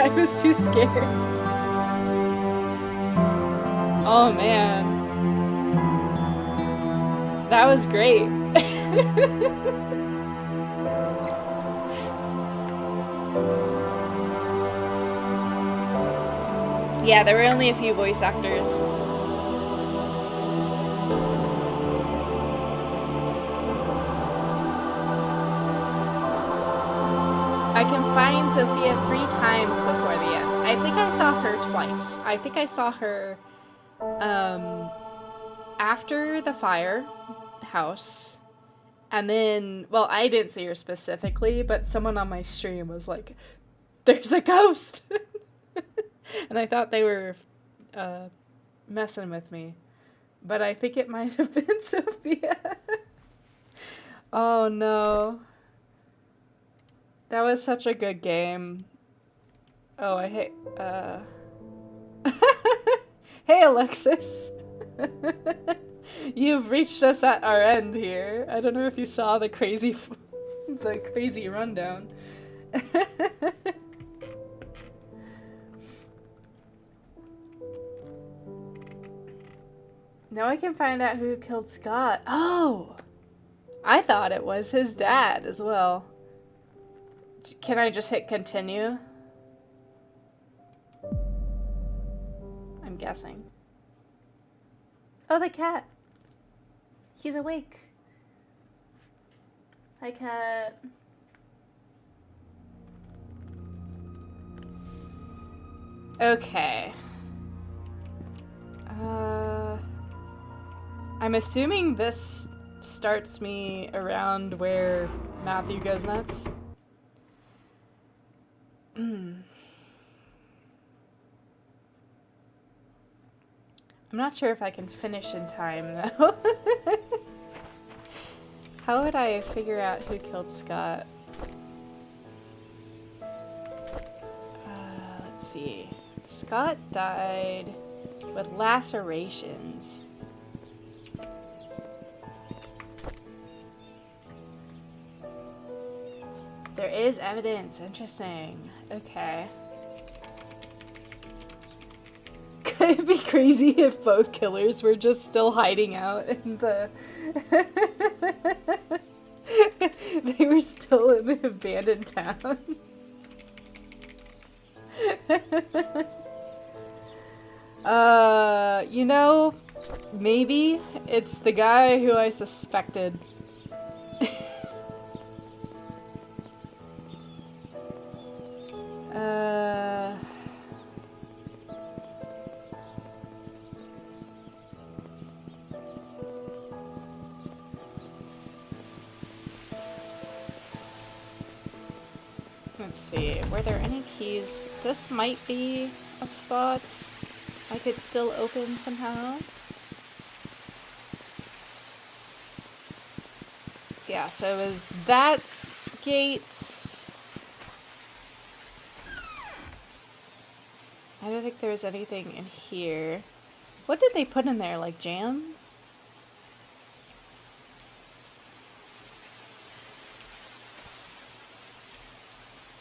I was too scared. Oh man. That was great. Yeah, there were only a few voice actors. I can find Sophia 3 times before the end. I think I saw her twice. I think I saw her after the firehouse. And then, well, I didn't see her specifically, but someone on my stream was like, there's a ghost! And I thought they were messing with me. But I think it might have been Sophia. Oh no. That was such a good game. Oh, I hate... Hey, Alexis! You've reached us at our end here. I don't know if you saw the crazy rundown. Now I can find out who killed Scott. Oh! I thought it was his dad as well. Can I just hit continue? I'm guessing. Oh, the cat. He's awake. Hi, cat. Okay. I'm assuming this starts me around where Matthew goes nuts. I'm not sure if I can finish in time, though. How would I figure out who killed Scott? Let's see. Scott died with lacerations. There is evidence. Interesting. Okay. It'd be crazy if both killers were just still hiding out in the... They were still in the abandoned town. You know, maybe it's the guy who I suspected. Let's see, were there any keys? This might be a spot I could still open somehow. Yeah, so it was that gate. I don't think there was anything in here. What did they put in there, like jam?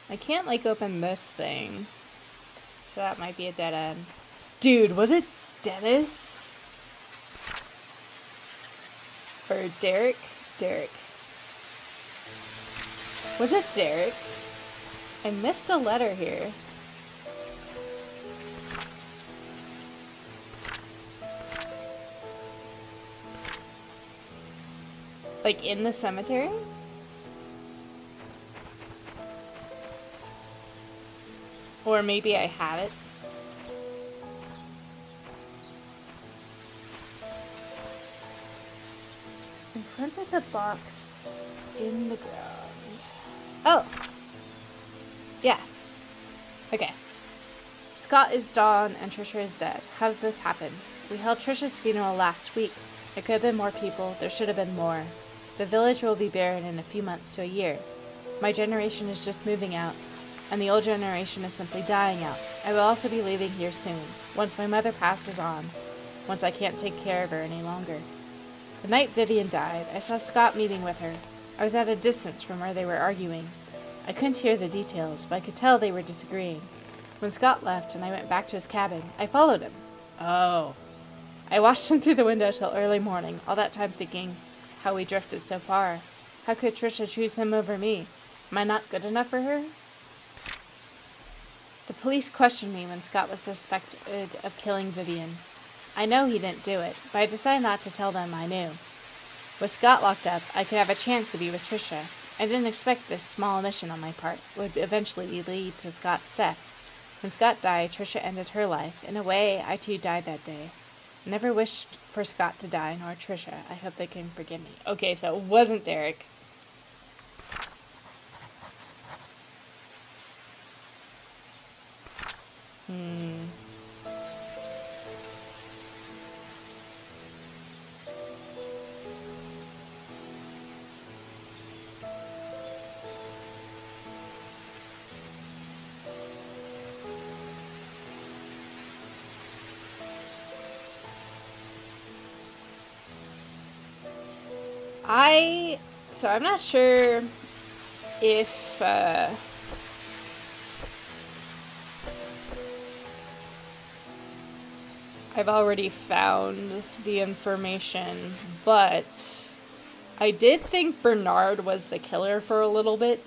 I can't, like, open this thing. So that might be a dead end. Dude, was it Dennis? Or Derek? Derek. Was it Derek? I missed a letter here. Like, in the cemetery? Or maybe I have it. In front of the box in the ground. Oh! Yeah. Okay. Scott is gone and Trisha is dead. How did this happen? We held Trisha's funeral last week. There could have been more people. There should have been more. The village will be buried in a few months to a year. My generation is just moving out, and the old generation is simply dying out. I will also be leaving here soon, once my mother passes on, once I can't take care of her any longer. The night Vivian died, I saw Scott meeting with her. I was at a distance from where they were arguing. I couldn't hear the details, but I could tell they were disagreeing. When Scott left and I went back to his cabin, I followed him. Oh. I watched him through the window till early morning, all that time thinking how we drifted so far. How could Trisha choose him over me? Am I not good enough for her? The police questioned me when Scott was suspected of killing Vivian. I know he didn't do it, but I decided not to tell them I knew. With Scott locked up, I could have a chance to be with Trisha. I didn't expect this small omission on my part would eventually lead to Scott's death. When Scott died, Trisha ended her life. In a way, I too died that day. I never wished for Scott to die, nor Trisha. I hope they can forgive me. Okay, so it wasn't Derek. So I'm not sure if, I've already found the information, but I did think Bernard was the killer for a little bit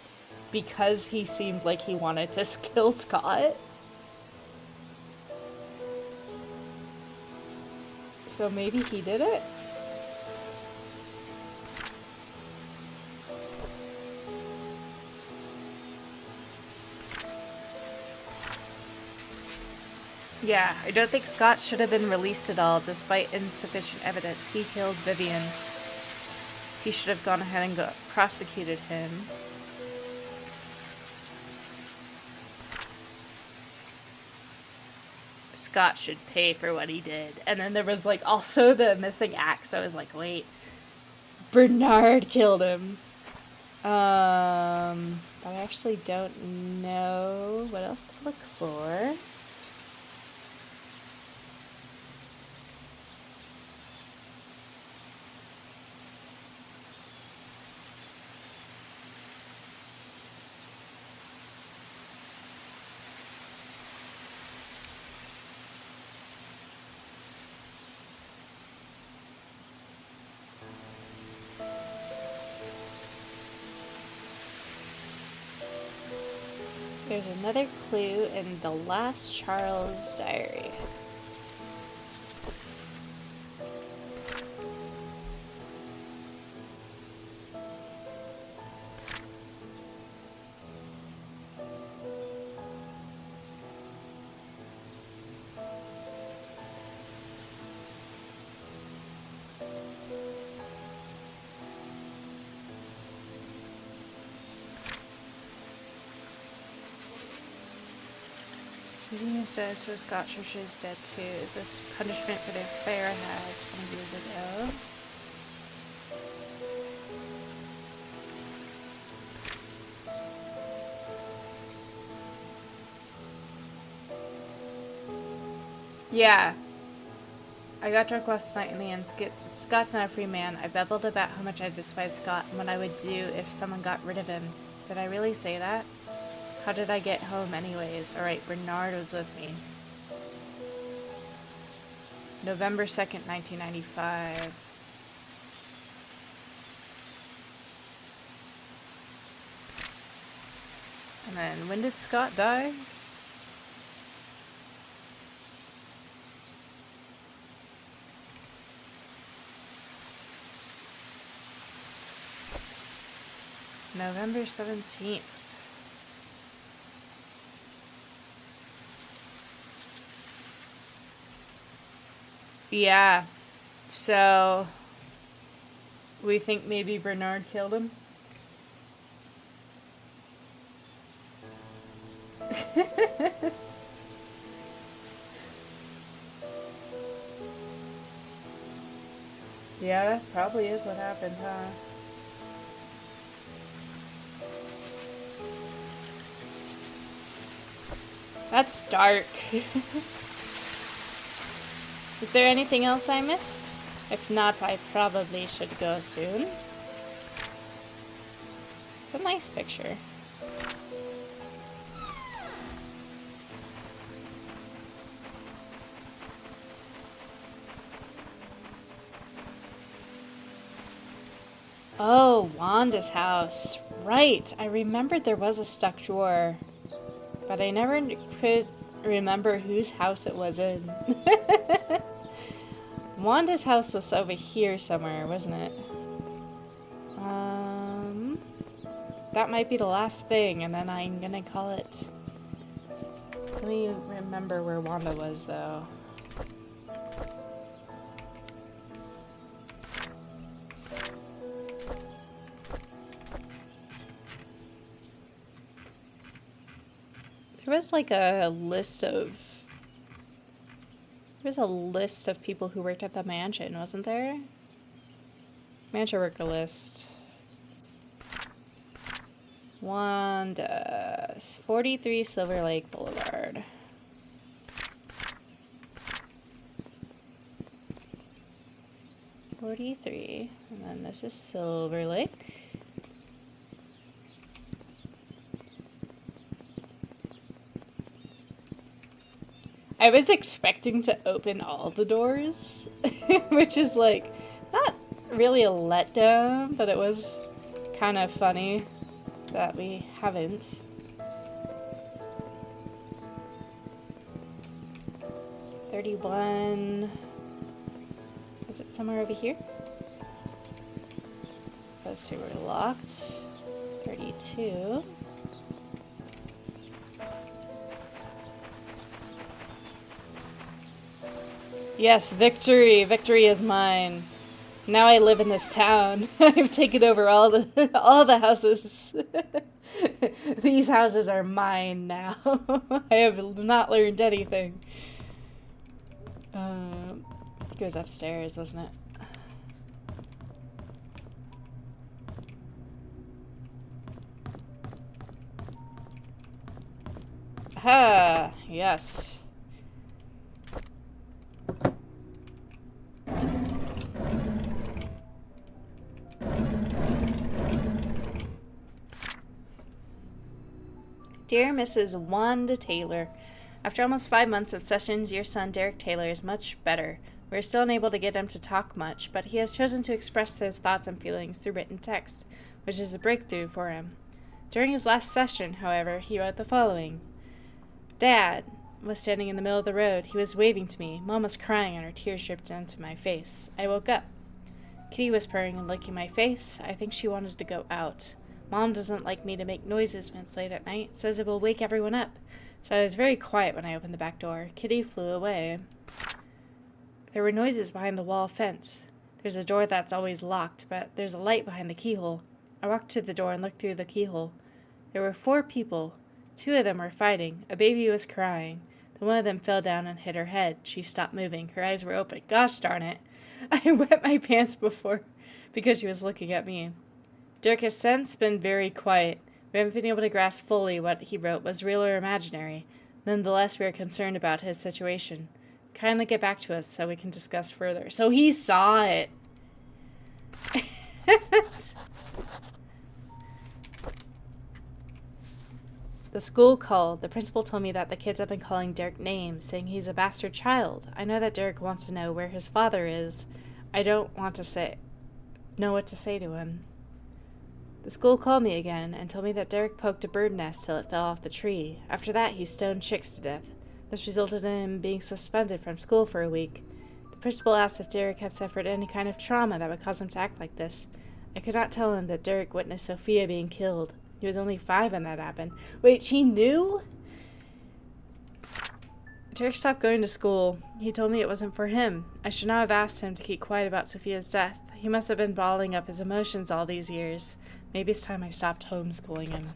because he seemed like he wanted to kill Scott. So maybe he did it? Yeah, I don't think Scott should have been released at all, despite insufficient evidence. He killed Vivian. He should have gone ahead and prosecuted him. Scott should pay for what he did. And then there was, like, also the missing axe, so I was like, wait. Bernard killed him. But I actually don't know what else to look for. There's another clue in the last Charles diary. Vivian is dead, so Scott Trisha is dead too. Is this punishment for the affair I had 20 years ago? Yeah. I got drunk last night in the end. Scott's not a free man. I babbled about how much I despise Scott and what I would do if someone got rid of him. Did I really say that? How did I get home anyways? Alright, Bernard was with me. November 2nd, 1995. And then, when did Scott die? November 17th. Yeah, so we think maybe Bernard killed him. Yeah, that probably is what happened, huh? That's dark. Is there anything else I missed? If not, I probably should go soon. It's a nice picture. Oh, Wanda's house. Right, I remembered there was a stuck drawer. But I never could remember whose house it was in. Wanda's house was over here somewhere, wasn't it? That might be the last thing, and then I'm gonna call it... Let me remember where Wanda was, though. There was like a list of... There was a list of people who worked at the mansion, wasn't there? Mansion worker list. Wanda's 43 Silver Lake Boulevard. $43, and then this is Silver Lake. I was expecting to open all the doors, which is like, not really a letdown, but it was kind of funny that we haven't. $31. Is it somewhere over here? Those two were locked. $32. Yes, victory! Victory is mine. Now I live in this town. I've taken over all the houses. These houses are mine now. I have not learned anything. I think it was upstairs, wasn't it? Ah, yes. Dear Mrs. Wanda Taylor, after almost 5 months of sessions, your son Derek Taylor is much better. We are still unable to get him to talk much, but he has chosen to express his thoughts and feelings through written text, which is a breakthrough for him. During his last session, however, he wrote the following. Dad was standing in the middle of the road. He was waving to me. Mom was crying and her tears dripped into my face. I woke up. Kitty was purring and licking my face. I think she wanted to go out. Mom doesn't like me to make noises when it's late at night, says it will wake everyone up. So I was very quiet when I opened the back door. Kitty flew away. There were noises behind the wall fence. There's a door that's always locked, but there's a light behind the keyhole. I walked to the door and looked through the keyhole. There were 4 people. 2 of them were fighting. A baby was crying. Then one of them fell down and hit her head. She stopped moving. Her eyes were open. Gosh darn it. I wet my pants before because she was looking at me. Dirk has since been very quiet. We haven't been able to grasp fully what he wrote was real or imaginary. Nonetheless, we are concerned about his situation. Kindly get back to us so we can discuss further. So he saw it. The school called. The principal told me that the kids have been calling Derek names, saying he's a bastard child. I know that Derek wants to know where his father is. I don't want to know what to say to him. The school called me again and told me that Derek poked a bird nest till it fell off the tree. After that, he stoned chicks to death. This resulted in him being suspended from school for a week. The principal asked if Derek had suffered any kind of trauma that would cause him to act like this. I could not tell him that Derek witnessed Sophia being killed. He was only 5 when that happened. Wait, she knew? Derek stopped going to school. He told me it wasn't for him. I should not have asked him to keep quiet about Sophia's death. He must have been bottling up his emotions all these years. Maybe it's time I stopped homeschooling him.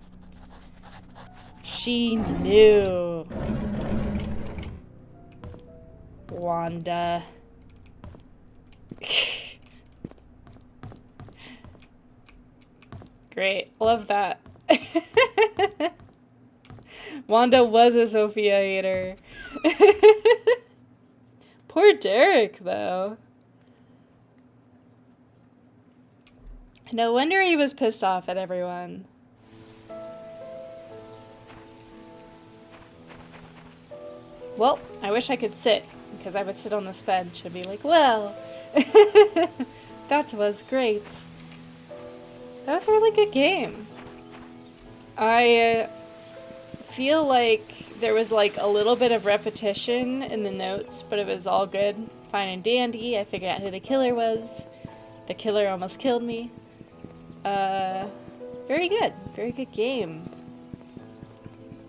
She knew. Wanda. Great. Love that. Wanda was a Sophia hater. Poor Derek, though. No wonder he was pissed off at everyone. Well, I wish I could sit, because I would sit on this bench and be like, well, that was great. That was a really good game. I feel like there was like a little bit of repetition in the notes, but it was all good. Fine and dandy. I figured out who the killer was. The killer almost killed me. Very good. Very good game.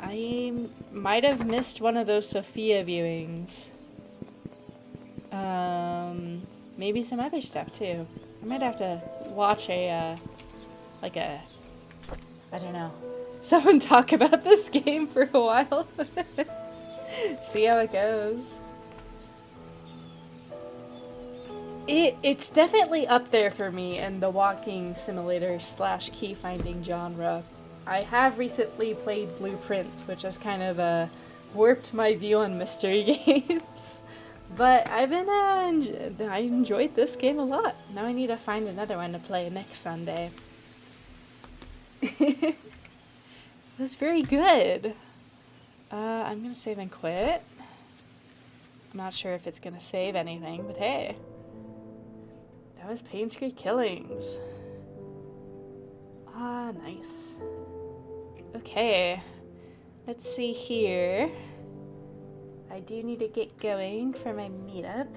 I might have missed one of those Sophia viewings. Maybe some other stuff too. I might have to watch I don't know, someone talk about this game for a while. See how it goes. It's definitely up there for me in the walking simulator / key finding genre. I have recently played Blueprints, which has kind of warped my view on mystery games. But I've been I enjoyed this game a lot. Now I need to find another one to play next Sunday. It was very good. I'm gonna save and quit. I'm not sure if it's gonna save anything, but hey. That was Painscreek Killings. Ah, nice. Okay. Let's see here. I do need to get going for my meetup.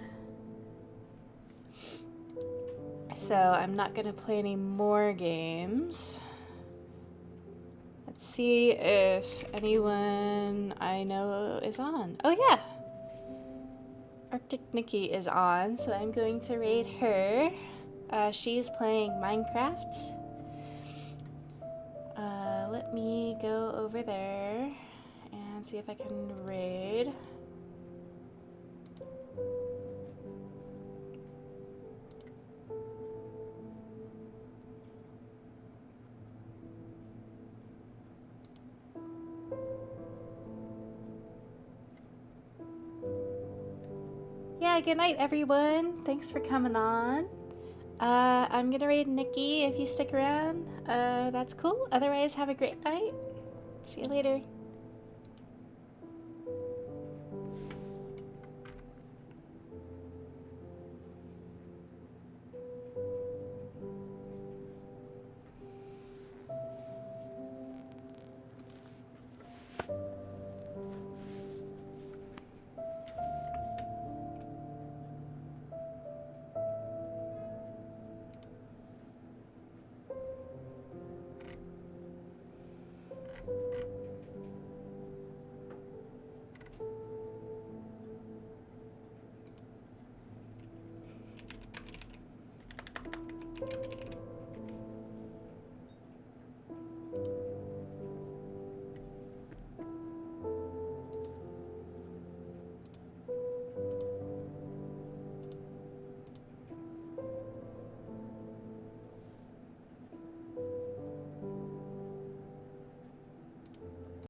So I'm not gonna play any more games. Let's see if anyone I know is on. Oh yeah! Arctic Nikki is on, so I'm going to raid her. She's playing Minecraft. Let me go over there and see if I can raid. Yeah, good night, everyone. Thanks for coming on. I'm gonna raid Nikki if you stick around. That's cool. Otherwise, have a great night. See you later.